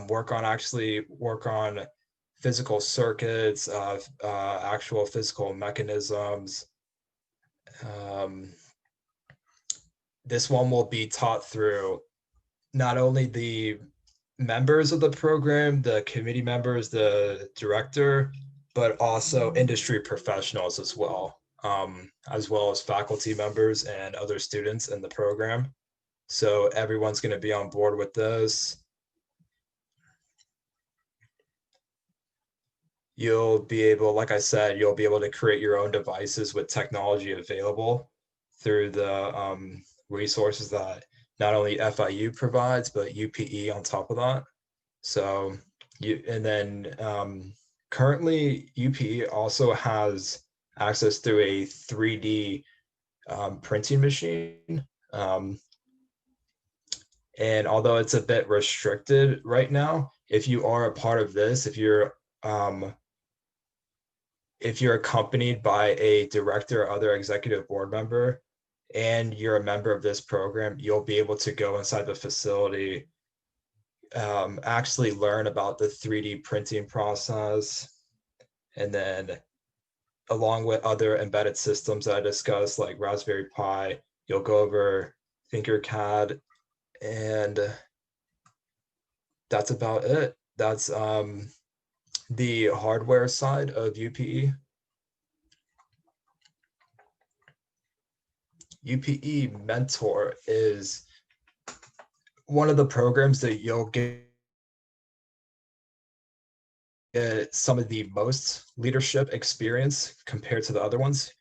Speaker 4: work on physical circuits, actual physical mechanisms. This one will be taught through not only the members of the program, the committee members, the director, but also industry professionals as well as faculty members and other students in the program. So everyone's going to be on board with this. You'll be able, like I said, you'll be able to create your own devices with technology available through the resources that not only FIU provides, but UPE on top of that. So currently UPE also has access through a 3D printing machine. And although it's a bit restricted right now, if you are a part of this, if you're accompanied by a director or other executive board member, and you're a member of this program, you'll be able to go inside the facility, actually learn about the 3D printing process, and then along with other embedded systems that I discussed, like Raspberry Pi, you'll go over Tinkercad, and that's about it. That's the hardware side of UPE. UPE Mentor is one of the programs that you'll get some of the most leadership experience compared to the other ones.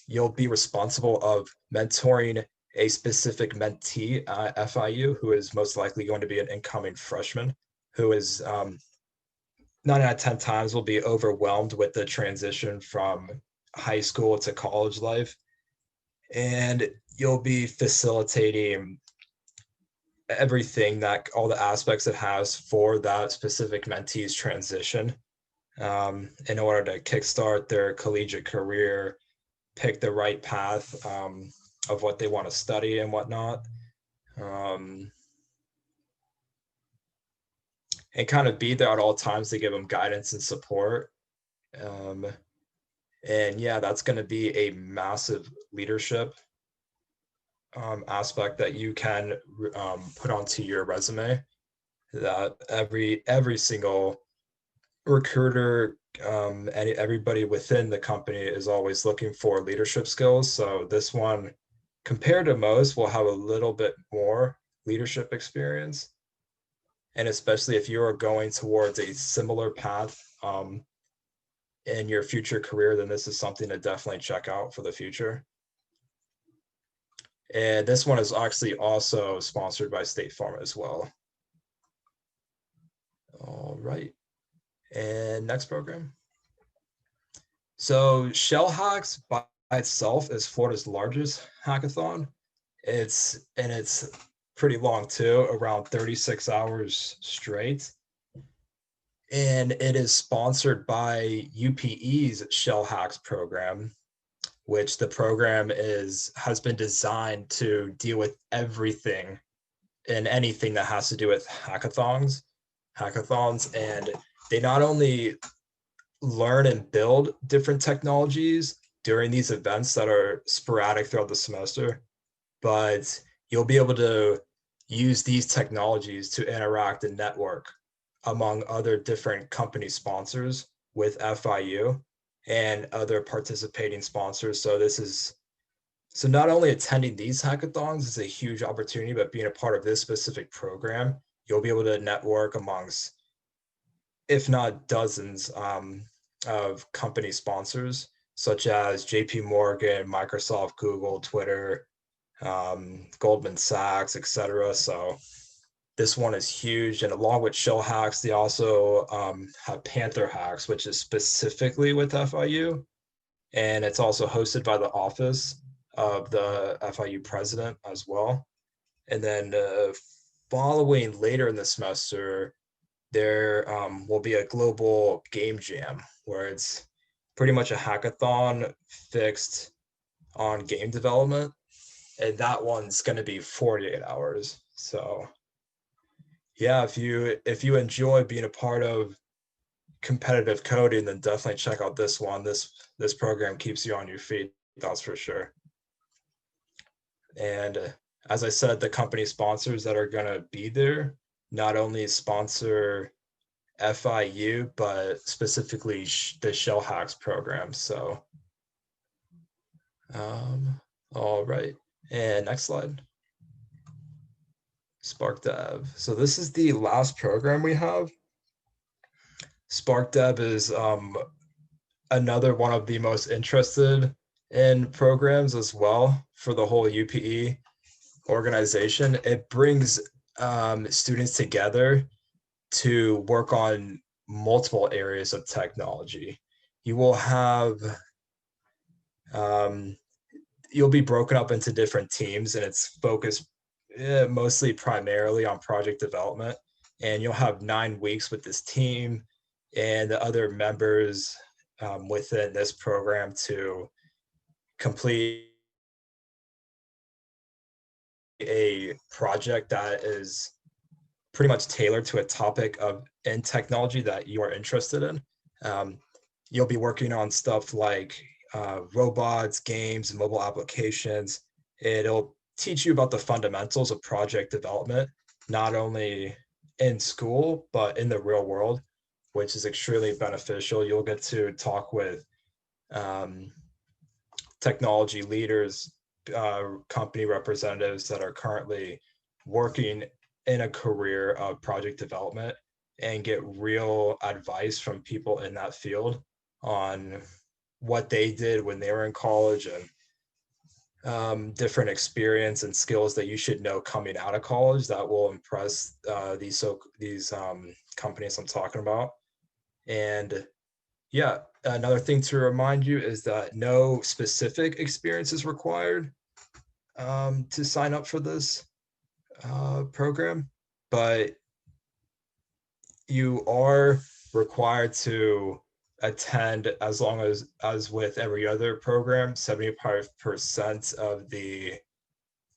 Speaker 4: You'll be responsible of mentoring a specific mentee at FIU who is most likely going to be an incoming freshman who is 9 out of 10 times will be overwhelmed with the transition from high school to college life. And you'll be facilitating everything, that all the aspects it has for that specific mentee's transition, in order to kickstart their collegiate career, pick the right path of what they want to study and whatnot, and kind of be there at all times to give them guidance and support. And yeah, that's going to be a massive leadership aspect that you can put onto your resume, that every single recruiter, everybody within the company is always looking for leadership skills. So this one, compared to most, will have a little bit more leadership experience. And especially if you are going towards a similar path in your future career, then this is something to definitely check out for the future. And this one is actually also sponsored by State Farm as well. All right. And next program. So Shell Hacks by itself is Florida's largest hackathon. It's pretty long too, around 36 hours straight. And it is sponsored by UPE's Shell Hacks program, which the program has been designed to deal with everything and anything that has to do with hackathons. And they not only learn and build different technologies during these events that are sporadic throughout the semester, but you'll be able to use these technologies to interact and network among other different company sponsors with FIU and other participating sponsors. So not only attending these hackathons is a huge opportunity, but being a part of this specific program, you'll be able to network amongst, if not dozens, of company sponsors, such as JP Morgan, Microsoft, Google, Twitter, Goldman Sachs, etc. So this one is huge. And along with Shell Hacks, they also have Panther Hacks, which is specifically with FIU. And it's also hosted by the office of the FIU president as well. And then following later in the semester, there will be a global game jam where it's pretty much a hackathon fixed on game development. And that one's going to be 48 hours. So yeah, if you enjoy being a part of competitive coding, then definitely check out this one. This program keeps you on your feet, that's for sure. And as I said, the company sponsors that are going to be there not only sponsor FIU, but specifically the Shell Hacks program. So, all right. And next slide. Spark Dev. So this is the last program we have. Spark Dev is another one of the most interested in programs as well for the whole UPE organization. It brings students together to work on multiple areas of technology. You will have, you'll be broken up into different teams, and it's focused mostly primarily on project development. And you'll have 9 weeks with this team and the other members within this program to complete a project that is pretty much tailored to a topic in technology that you are interested in. You'll be working on stuff like robots, games, mobile applications. It'll teach you about the fundamentals of project development, not only in school, but in the real world, which is extremely beneficial. You'll get to talk with technology leaders, company representatives that are currently working in a career of project development and get real advice from people in that field on what they did when they were in college and different experience and skills that you should know coming out of college that will impress these companies I'm talking about. And yeah, another thing to remind you is that no specific experience is required to sign up for this program, but you are required to attend, as long as with every other program, 75% of the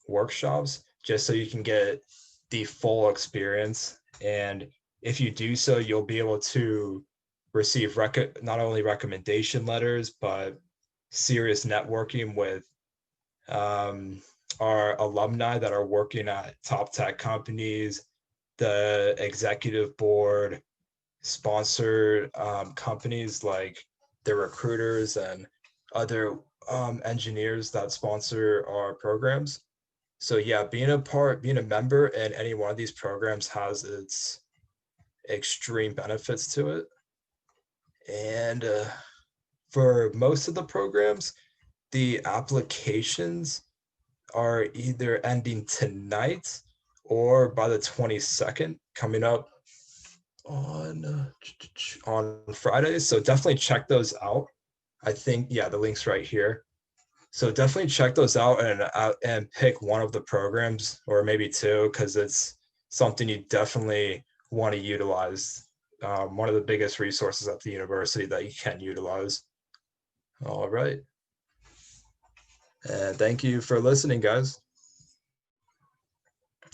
Speaker 4: workshops, just so you can get the full experience. And if you do so, you'll be able to receive not only recommendation letters, but serious networking with our alumni that are working at top tech companies, the executive board, sponsor companies like the recruiters and other engineers that sponsor our programs. So yeah, being a member in any one of these programs has its extreme benefits to it. And for most of the programs, the applications are either ending tonight or by the 22nd, coming up on Friday. So definitely check those out. I think, yeah, the link's right here. So definitely check those out and pick one of the programs or maybe two, because it's something you definitely want to utilize. One of the biggest resources at the university that you can utilize. All right. And thank you for listening, guys.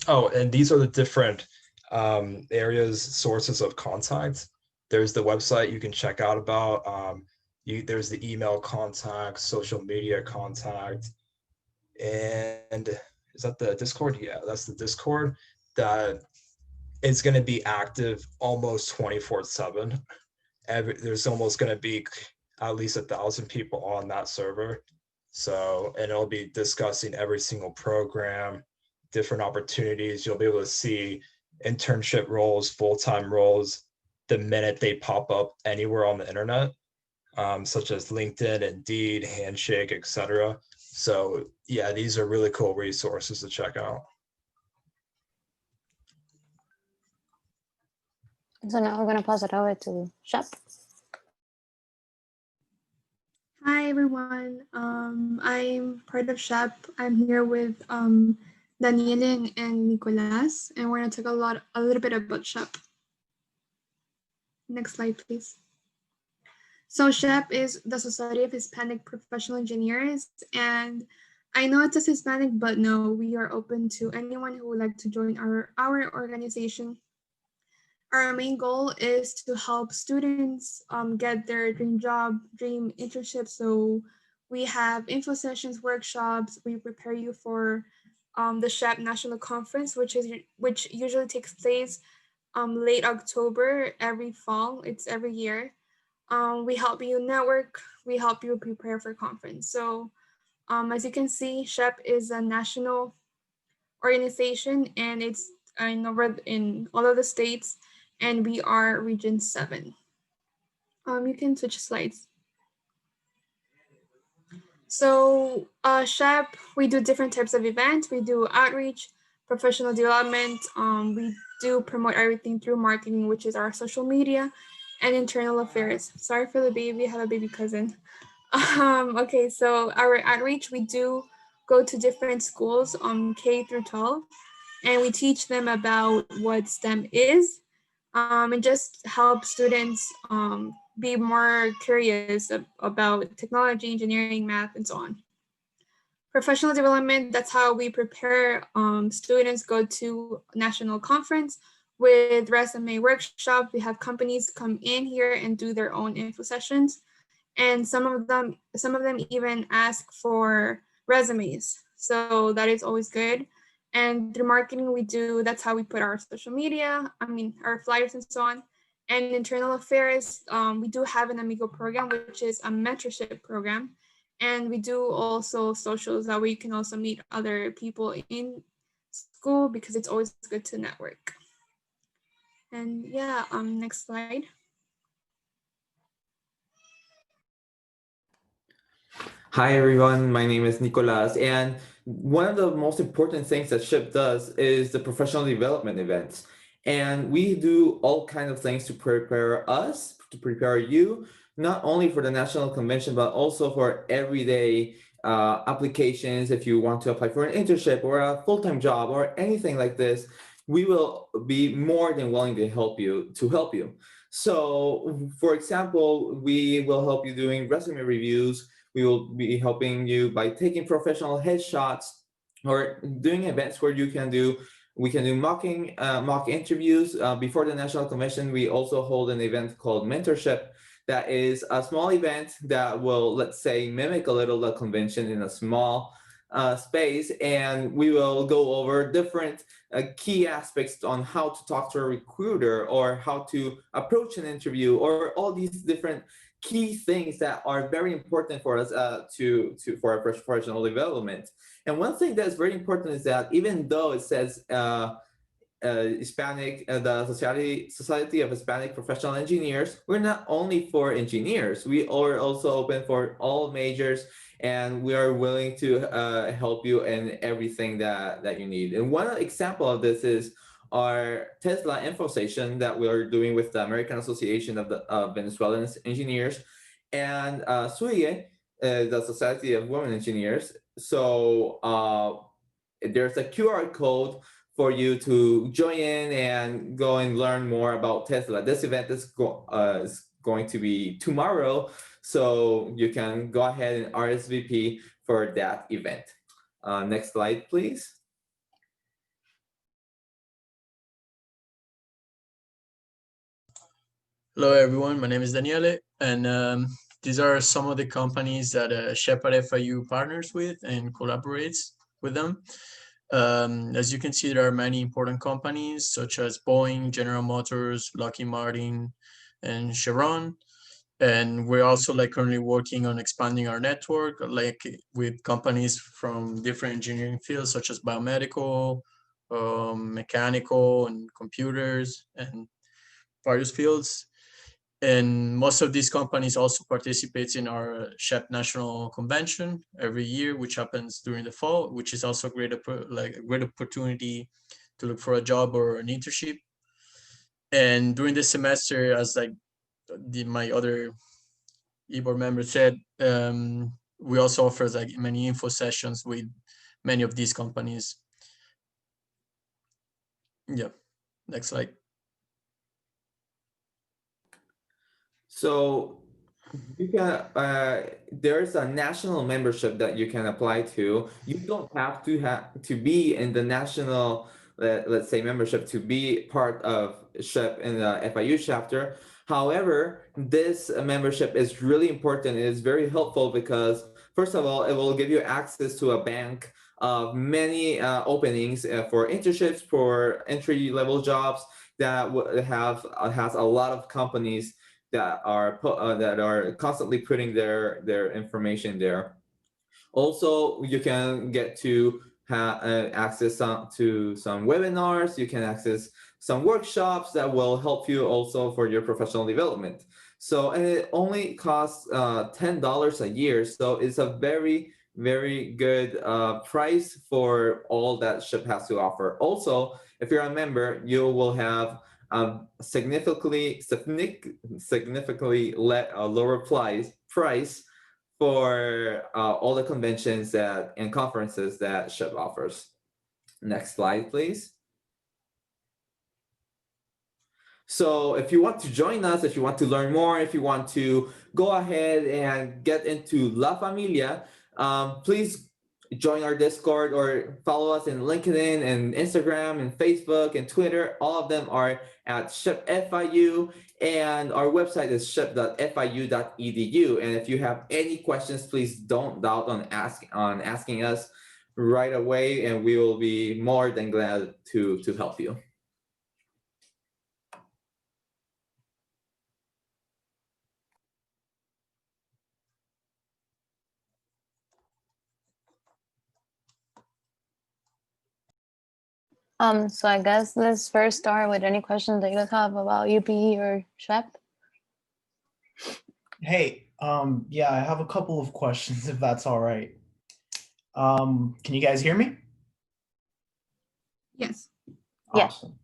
Speaker 4: Oh, and these are the different areas, sources of contact. There's the website you can check out about. There's the email contact, social media contact, and is that the Discord? Yeah, that's the Discord that is going to be active almost 24/7. There's almost going to be at least 1,000 people on that server. So, and it'll be discussing every single program, different opportunities. You'll be able to see internship roles, full-time roles, the minute they pop up anywhere on the internet, such as LinkedIn, Indeed, Handshake, etc. So yeah, these are really cool resources to check out.
Speaker 1: So now we're going to pass it over to Shep.
Speaker 6: Hi, everyone. I'm part of SHPE. I'm here with Daniel and Nicolas, and we're going to talk a little bit about SHPE. Next slide, please. So SHPE is the Society of Hispanic Professional Engineers, and I know it says Hispanic, but no, we are open to anyone who would like to join our organization. Our main goal is to help students get their dream job, dream internship. So we have info sessions, workshops. We prepare you for the SHPE National Conference, which usually takes place late October every fall. It's every year. We help you network. We help you prepare for conference. So as you can see, SHPE is a national organization, and it's in all of the states. And we are region 7. You can switch slides. So SHPE, we do different types of events. We do outreach, professional development. We do promote everything through marketing, which is our social media, and internal affairs. Sorry for the baby, I have a baby cousin. Okay, so our outreach, we do go to different schools, K through 12, and we teach them about what STEM is. And just help students be more curious about technology, engineering, math, and so on. Professional development, that's how we prepare students go to national conference with resume workshop. We have companies come in here and do their own info sessions. And some of them even ask for resumes. So that is always good. And through marketing, that's how we put our social media, our flyers and so on. And internal affairs, we do have an Amigo program, which is a mentorship program. And we do also socials that way you can also meet other people in school, because it's always good to network. And yeah, next slide.
Speaker 7: Hi everyone, my name is Nicolas, and one of the most important things that SHPE does is the professional development events. And we do all kinds of things to prepare us, to prepare you, not only for the national convention, but also for everyday applications. If you want to apply for an internship or a full-time job or anything like this, we will be more than willing to help you. So for example, we will help you doing resume reviews. We will be helping you by taking professional headshots or doing events where we can do mock interviews. Before the national convention, we also hold an event called Mentorship. That is a small event that will, let's say, mimic a little the convention in a small space, and we will go over different key aspects on how to talk to a recruiter or how to approach an interview, or all these different key things that are very important for us for our professional development. And one thing that's very important is that even though it says Hispanic, the Society of Hispanic Professional Engineers, we're not only for engineers, we are also open for all majors, and we are willing to help you in everything that you need. And one example of this is our Tesla info session that we are doing with the American Association of the Venezuelan Engineers, and SUIE, the Society of Women Engineers. So there's a QR code for you to join in and go and learn more about Tesla. This event is going to be tomorrow, so you can go ahead and RSVP for that event. Next slide, please.
Speaker 8: Hello, everyone. My name is Daniele, and these are some of the companies that SHPE partners with and collaborates with them. As you can see, there are many important companies such as Boeing, General Motors, Lockheed Martin, and Chevron. And we're also currently working on expanding our network, with companies from different engineering fields such as biomedical, mechanical, and computers, and various fields. And most of these companies also participate in our SHPE National Convention every year, which happens during the fall, which is also a great opportunity to look for a job or an internship. And during this semester, as my other e-board member said, we also offer many info sessions with many of these companies. Yeah, next slide.
Speaker 7: So you can there's a national membership that you can apply to. You don't have to be in the national, let's say, membership to be part of SHPE in the FIU chapter. However, this membership is really important. It is very helpful because, first of all, it will give you access to a bank of many openings for internships, for entry-level jobs that has a lot of companies that are constantly putting their information there. Also, you can get to access to some webinars. You can access some workshops that will help you also for your professional development. So, and it only costs $10 a year. So it's a very, very good price for all that SHPE has to offer. Also, if you're a member, you will have significantly lower price for all the conventions and conferences that SHPE offers. Next slide, please. So if you want to join us, if you want to learn more, if you want to go ahead and get into La Familia, please join our Discord or follow us in LinkedIn and Instagram and Facebook and Twitter. All of them are at SHPE, and our website is ship.fiu.edu. And if you have any questions, please don't doubt on asking us right away, and we will be more than glad to help you.
Speaker 1: So I guess let's first start with any questions that you guys have about UPE or SHPE.
Speaker 9: Hey, yeah, I have a couple of questions if that's all right. Can you guys hear me?
Speaker 6: Yes.
Speaker 9: Awesome.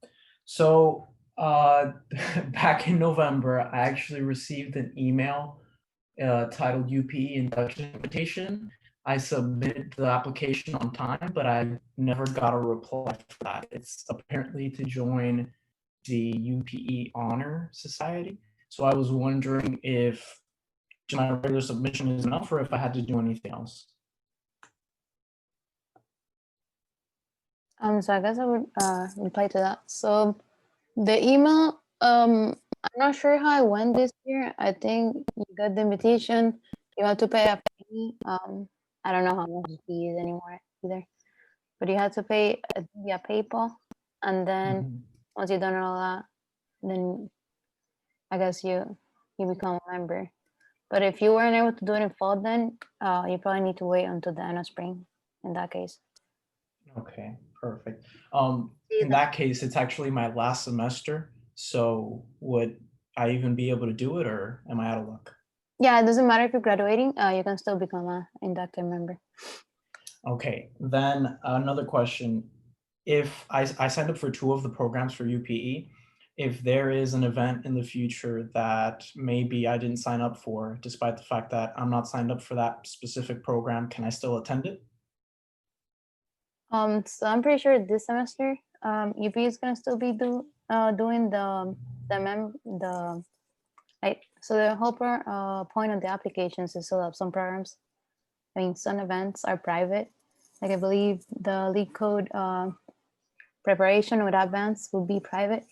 Speaker 9: So back in November, I actually received an email titled UPE Induction Invitation. I submitted the application on time, but I never got a reply for that. It's apparently to join the UPE Honor Society. So I was wondering if my regular submission is enough or if I had to do anything else.
Speaker 1: So I guess I would reply to that. So the email, I'm not sure how it went this year. I think you got the invitation. You had to pay a fee. I don't know how much to use anymore either. But you have to pay via PayPal, and then
Speaker 9: Mhm.
Speaker 1: once you've done all that, then I guess you become a member. But if you weren't able to do it in fall, then you probably need to wait until the end of spring. In that case.
Speaker 9: Okay, perfect.
Speaker 1: See
Speaker 9: In
Speaker 1: that-
Speaker 9: that case, it's actually my last semester. So would I even be able to do it, or am I out of luck?
Speaker 1: Yeah, it doesn't matter if you're graduating. You can still become a inducted member.
Speaker 9: Okay, then another question. If I signed up for 2 of the programs for UPE, if there is an event in the future that maybe I didn't sign up for, despite the fact that I'm not signed up for that specific program, can I still attend it?
Speaker 1: So I'm pretty sure this semester, UP is gonna still be doing so the whole point of the applications is to have some programs. I mean, some events are private. Like I believe the lead code preparation with advance will be private.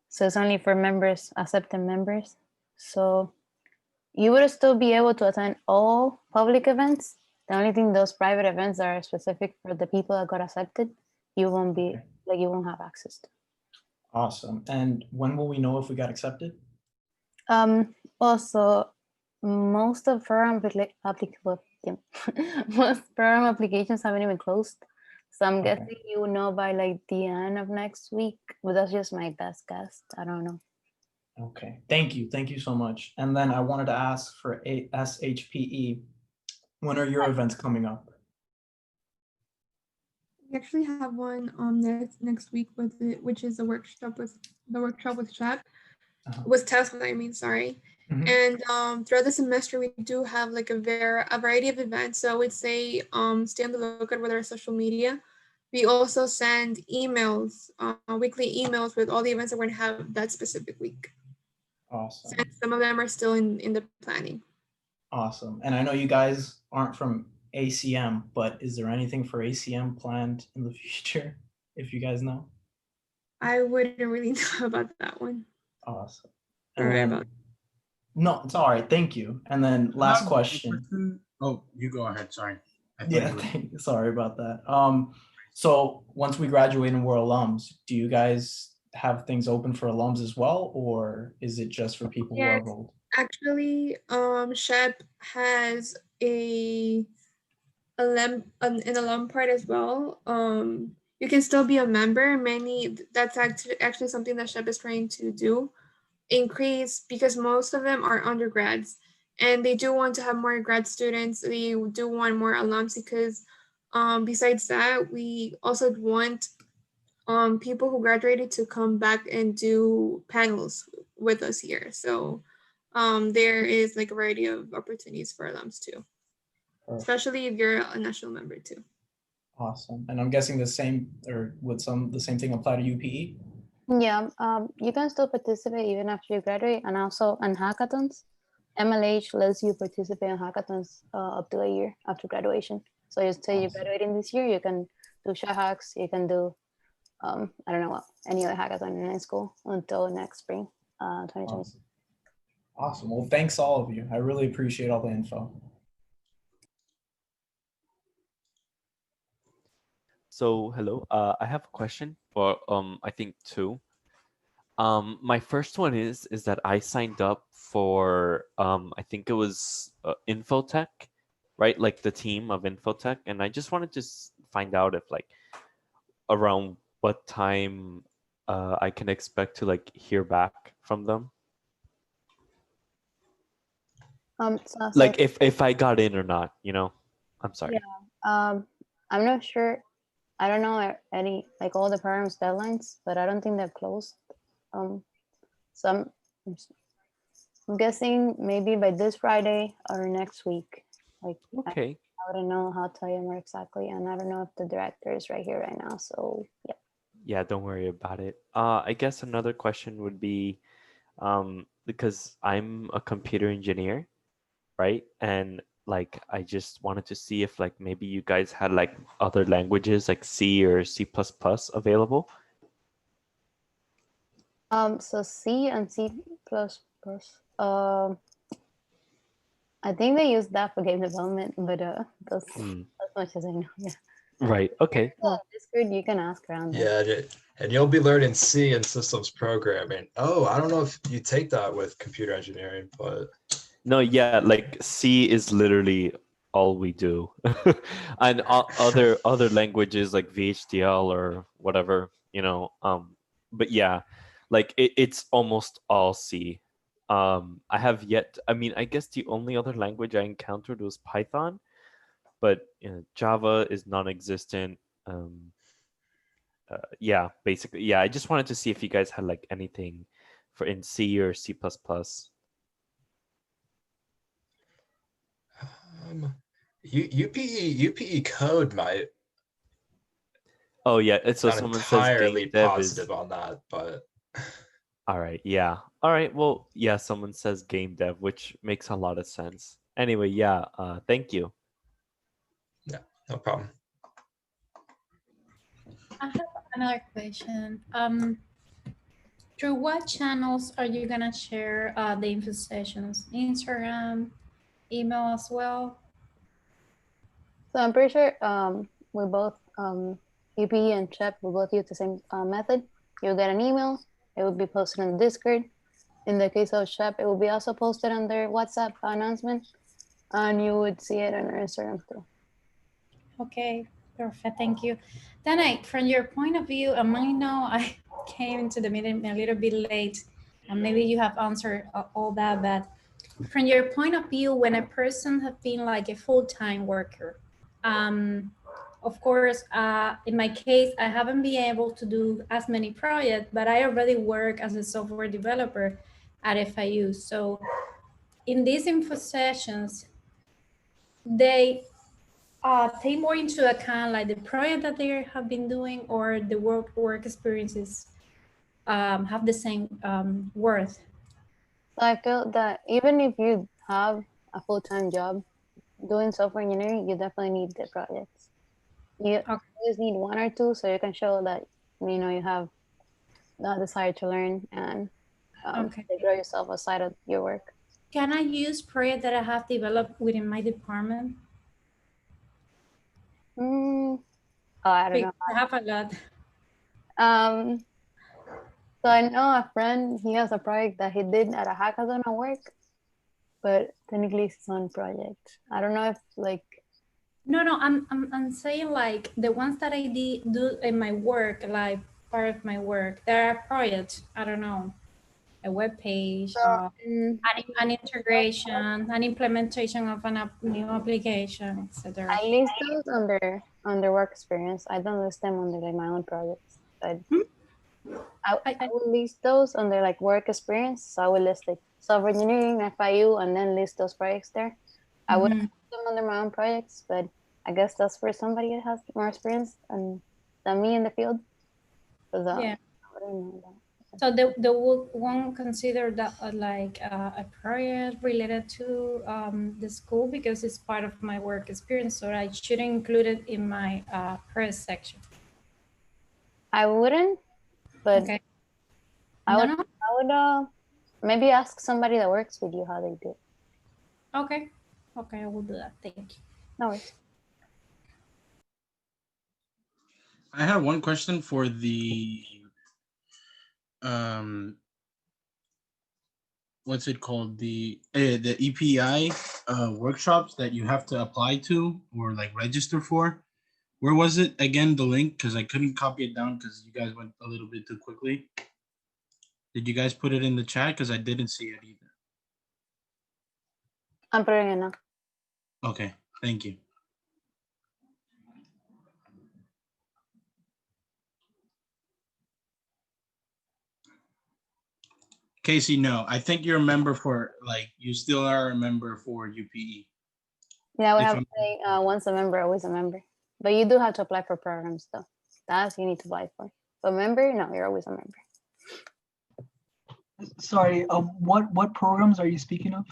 Speaker 1: So it's only for members, accepted members. So you would still be able to attend all public events. The only thing, those private events are specific for the people that got accepted. You won't be,
Speaker 9: Okay.
Speaker 1: you won't have access to.
Speaker 9: Awesome. And when will we know if we got accepted?
Speaker 1: Also, most of program applicable, most program applications haven't even closed. So I'm
Speaker 9: Okay.
Speaker 1: guessing you will know by like the end of next week, but that's just my best guess. I don't know.
Speaker 9: Okay, thank you. Thank you so much. And then I wanted to ask for a SHPE, when are your events coming up?
Speaker 6: We actually have one next week with it, which is the workshop with SHPE, with Tesla, I mean, sorry.
Speaker 9: Mhm.
Speaker 6: And throughout the semester, we do have like a variety of events. So I would say stay on the lookout with our social media. We also send emails, weekly emails with all the events that we're gonna have that specific week.
Speaker 9: Awesome.
Speaker 6: And some of them are still in the planning.
Speaker 9: Awesome. And I know you guys aren't from ACM, but is there anything for ACM planned in the future, if you guys know?
Speaker 6: I wouldn't really know about that one.
Speaker 9: Awesome.
Speaker 6: Sorry
Speaker 9: And then,
Speaker 6: about
Speaker 9: no, it's all right. Thank you. And then last question.
Speaker 3: Oh, you go ahead. Sorry.
Speaker 9: Yeah, sorry about that. So once we graduate and we're alums, do you guys have things open for alums as well, or is it just for people who are
Speaker 6: Yes.
Speaker 9: enrolled?
Speaker 6: Actually, SHPE has an alum part as well. You can still be a member. That's actually something that SHPE is trying to do, increase, because most of them are undergrads, and they do want to have more grad students. They do want more alums because, besides that, we also want people who graduated to come back and do panels with us here. So there is like a variety of opportunities for alums too, especially if you're a national member too.
Speaker 9: Awesome. And I'm guessing the same, or would the same thing apply to UPE?
Speaker 1: Yeah, you can still participate even after you graduate, and also on hackathons. MLH lets you participate in hackathons up to a year after graduation. So you say you're graduating this year, you can do shot hacks, you can do I don't know what, any other hackathon in high school until next spring, 2020.
Speaker 9: Awesome. Well, thanks all of you. I really appreciate all the info.
Speaker 10: So hello, I have a question, or I think two. My first one is that I signed up for I think it was Infotech, right? Like the team of Infotech, and I just wanted to find out if like around what time I can expect to like hear back from them.
Speaker 1: So
Speaker 10: Like if I got in or not, you know. I'm sorry.
Speaker 1: Yeah. I'm not sure. I don't know any like all the programs deadlines, but I don't think they're closed. So I'm guessing maybe by this Friday or next week. Like
Speaker 10: Okay.
Speaker 1: I wouldn't know how to tell you more exactly, and I don't know if the director is right here right now. So yeah.
Speaker 10: Yeah, don't worry about it. I guess another question would be, because I'm a computer engineer, right? And like I just wanted to see if like maybe you guys had like other languages like C or C++ available.
Speaker 1: So C and C++. I think they use that for game development, but that's
Speaker 10: Hmm.
Speaker 1: as much as I know. Yeah.
Speaker 10: Right. Okay.
Speaker 1: So Discord, you can ask around there.
Speaker 4: Yeah, and you'll be learning C and systems programming. Oh, I don't know if you take that with computer engineering, but
Speaker 10: No, yeah, like C is literally all we do, and other languages like VHDL or whatever, you know. But yeah, like it's almost all C. I have yet. I mean, I guess the only other language I encountered was Python, but Java is non-existent. Yeah, basically, yeah. I just wanted to see if you guys had like anything for in C or C++.
Speaker 4: UPE code might.
Speaker 10: Oh yeah, it's so
Speaker 4: Not
Speaker 10: someone says
Speaker 4: entirely
Speaker 10: game dev
Speaker 4: positive
Speaker 10: is
Speaker 4: on that, but
Speaker 10: all right. Yeah. All right. Well, yeah. Someone says game dev, which makes a lot of sense. Anyway, yeah. Thank you.
Speaker 4: yeah, no problem.
Speaker 5: I have another question. Through what channels are you gonna share the info sessions? Instagram, email as well?
Speaker 1: So I'm pretty sure we both UPE and CHEP will both use the same method. You'll get an email. It will be posted on Discord. In the case of CHEP, it will be also posted on their WhatsApp announcement, and you would see it on our Instagram too.
Speaker 5: Okay, perfect. Thank you. Danay, from your point of view, I know I came into the meeting a little bit late, and maybe you have answered all that, but from your point of view, when a person has been like a full-time worker, of course, in my case, I haven't been able to do as many projects, but I already work as a software developer at FIU. So in these info sessions, they take more into account like the project that they have been doing, or the work experiences have the same worth.
Speaker 1: So I feel that even if you have a full-time job doing software engineering, you definitely need the projects. You always need one or two so you can show that you have the desire to learn and to grow yourself outside of your work.
Speaker 5: Can I use projects that I have developed within my department?
Speaker 1: Oh, I don't know.
Speaker 5: I have a lot.
Speaker 1: So I know a friend, he has a project that he did at a hackathon at work, but technically it's his own project. I don't know if like.
Speaker 5: No, I'm saying like the ones that I do in my work, like part of my work, there are projects, I don't know, a web page, an integration, an implementation of a new application, etc.
Speaker 1: I list those under work experience. I don't list them under like my own projects. But I will list those under like work experience. So I will list like software engineering, FIU, and then list those projects there. I wouldn't put them under my own projects, but I guess that's for somebody that has more experience than me in the field.
Speaker 5: Yeah.
Speaker 1: I wouldn't know that.
Speaker 5: So they won't consider that like a project related to the school because it's part of my work experience, so I shouldn't include it in my project section.
Speaker 1: I wouldn't, but okay. I would maybe ask somebody that works with you how they do it.
Speaker 5: Okay, I will do that. Thank you.
Speaker 1: No worries.
Speaker 3: I have one question for the what's it called, the EPI workshops that you have to apply to or like register for. Where was it again, the link? Because I couldn't copy it down because you guys went a little bit too quickly. Did you guys put it in the chat? Because I didn't see it either.
Speaker 1: I'm putting it now.
Speaker 3: Okay, thank you. Casey, no, I think you're a member for, like, you still are a member for UPE.
Speaker 1: Yeah, we have to say once a member, always a member. But you do have to apply for programs, though. That's you need to apply for. But member, no, you're always a member.
Speaker 11: Sorry, what programs are you speaking of?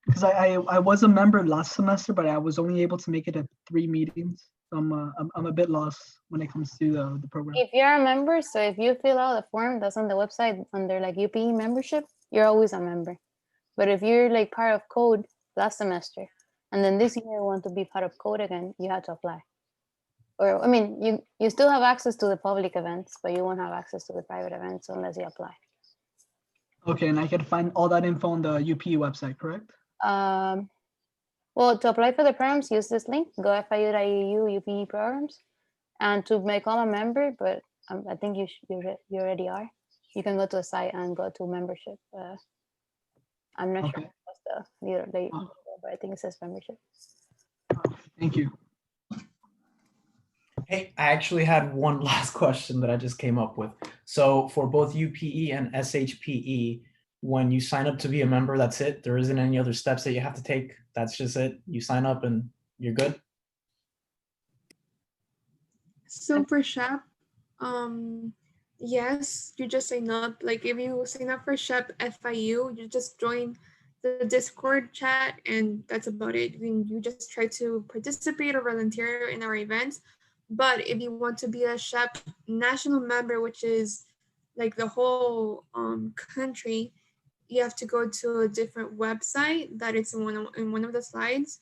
Speaker 11: Because I was a member last semester, but I was only able to make it at 3 meetings. So I'm a bit lost when it comes to the program.
Speaker 1: If you're a member, so if you fill out the form that's on the website under like UPE membership, you're always a member. But if you're like part of code, last semester, and then this year you want to be part of code again, you have to apply. Or I mean, you still have access to the public events, but you won't have access to the private events unless you apply.
Speaker 11: Okay, and I can find all that info on the UP website, correct?
Speaker 1: Well, to apply for the programs, use this link, gofiu.edu UPE programs, and to become a member, but I think you already are. You can go to the site and go to membership. I'm not sure what's the but I think it says membership.
Speaker 11: Thank you.
Speaker 9: Hey, I actually had one last question that I just came up with. So for both UPE and SHPE, when you sign up to be a member, that's it? There isn't any other steps that you have to take? That's just it? You sign up and you're good?
Speaker 6: So for SHPE, yes, you just sign up. Like if you sign up for SHPE FIU, you just join the Discord chat and that's about it. You just try to participate or volunteer in our events. But if you want to be a SHPE national member, which is like the whole country, you have to go to a different website that it's in one of the slides,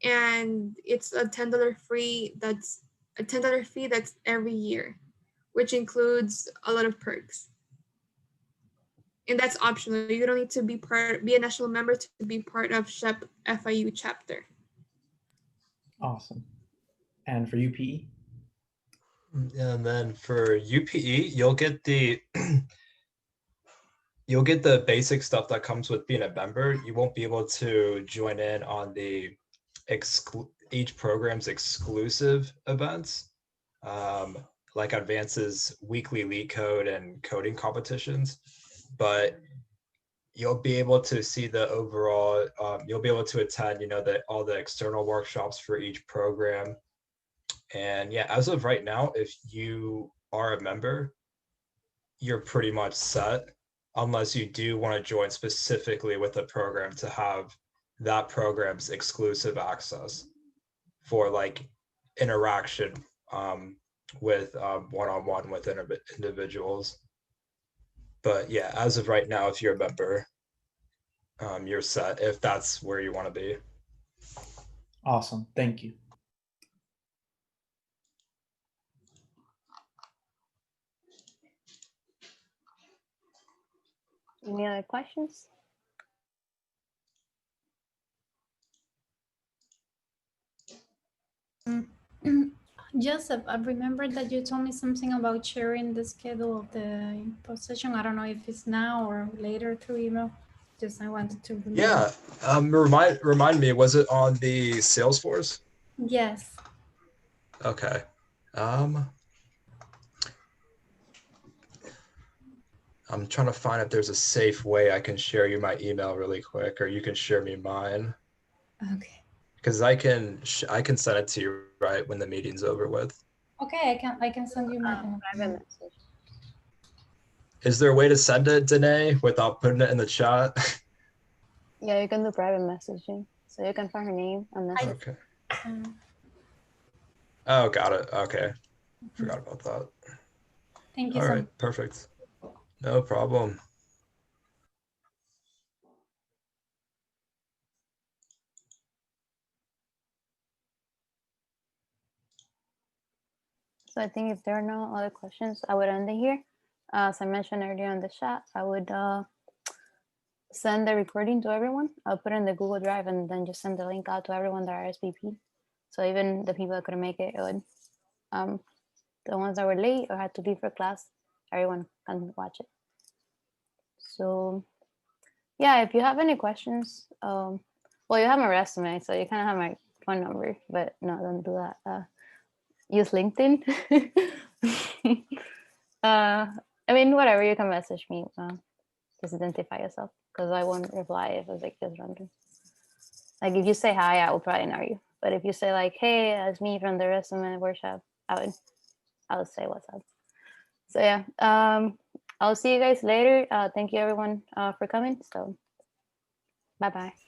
Speaker 6: and it's a $10 free. That's a $10 fee that's every year, which includes a lot of perks. And that's optional. You don't need to be a national member to be part of SHPE FIU chapter.
Speaker 9: Awesome. And for UPE?
Speaker 4: And then for UPE, you'll get the basic stuff that comes with being a member. You won't be able to join in on the each program's exclusive events, like Advance's weekly lead code and coding competitions, but you'll be able to see the overall, you'll be able to attend, all the external workshops for each program. And yeah, as of right now, if you are a member, you're pretty much set, unless you do want to join specifically with a program to have that program's exclusive access for like interaction with one-on-one with individuals. But yeah, as of right now, if you're a member, you're set if that's where you want to be.
Speaker 9: Awesome. Thank you.
Speaker 1: Any other questions?
Speaker 5: Joseph, I remember that you told me something about sharing the schedule of the post-session. I don't know if it's now or later through email. Just I wanted to remember.
Speaker 4: Yeah, remind me, was it on the Salesforce?
Speaker 5: Yes.
Speaker 4: Okay. I'm trying to find if there's a safe way I can share you my email really quick, or you can share me mine.
Speaker 5: Okay.
Speaker 4: Because I can send it to you right when the meeting's over with.
Speaker 5: Okay, I can send you my
Speaker 1: private message.
Speaker 4: Is there a way to send it, Danay, without putting it in the chat?
Speaker 1: Yeah, you can do private messaging, so you can find her name and message.
Speaker 4: Okay. Oh, got it. Okay. Forgot about that.
Speaker 5: Thank you.
Speaker 4: All right, perfect. No problem.
Speaker 1: So I think if there are no other questions, I would end it here. As I mentioned earlier in the chat, I would send the recording to everyone. I'll put it in the Google Drive and then just send the link out to everyone that RSVP. So even the people that couldn't make it, the ones that were late or had to leave for class, everyone can watch it. So yeah, if you have any questions, well, you have my resume, so you kind of have my phone number, but no, don't do that. Use LinkedIn. I mean, whatever, you can message me. Just identify yourself, because I won't reply if it's like just random. Like if you say hi, I will probably know you. But if you say like, hey, it's me from the resume workshop, I would say what's up. So yeah, I'll see you guys later. Thank you everyone for coming. So bye-bye.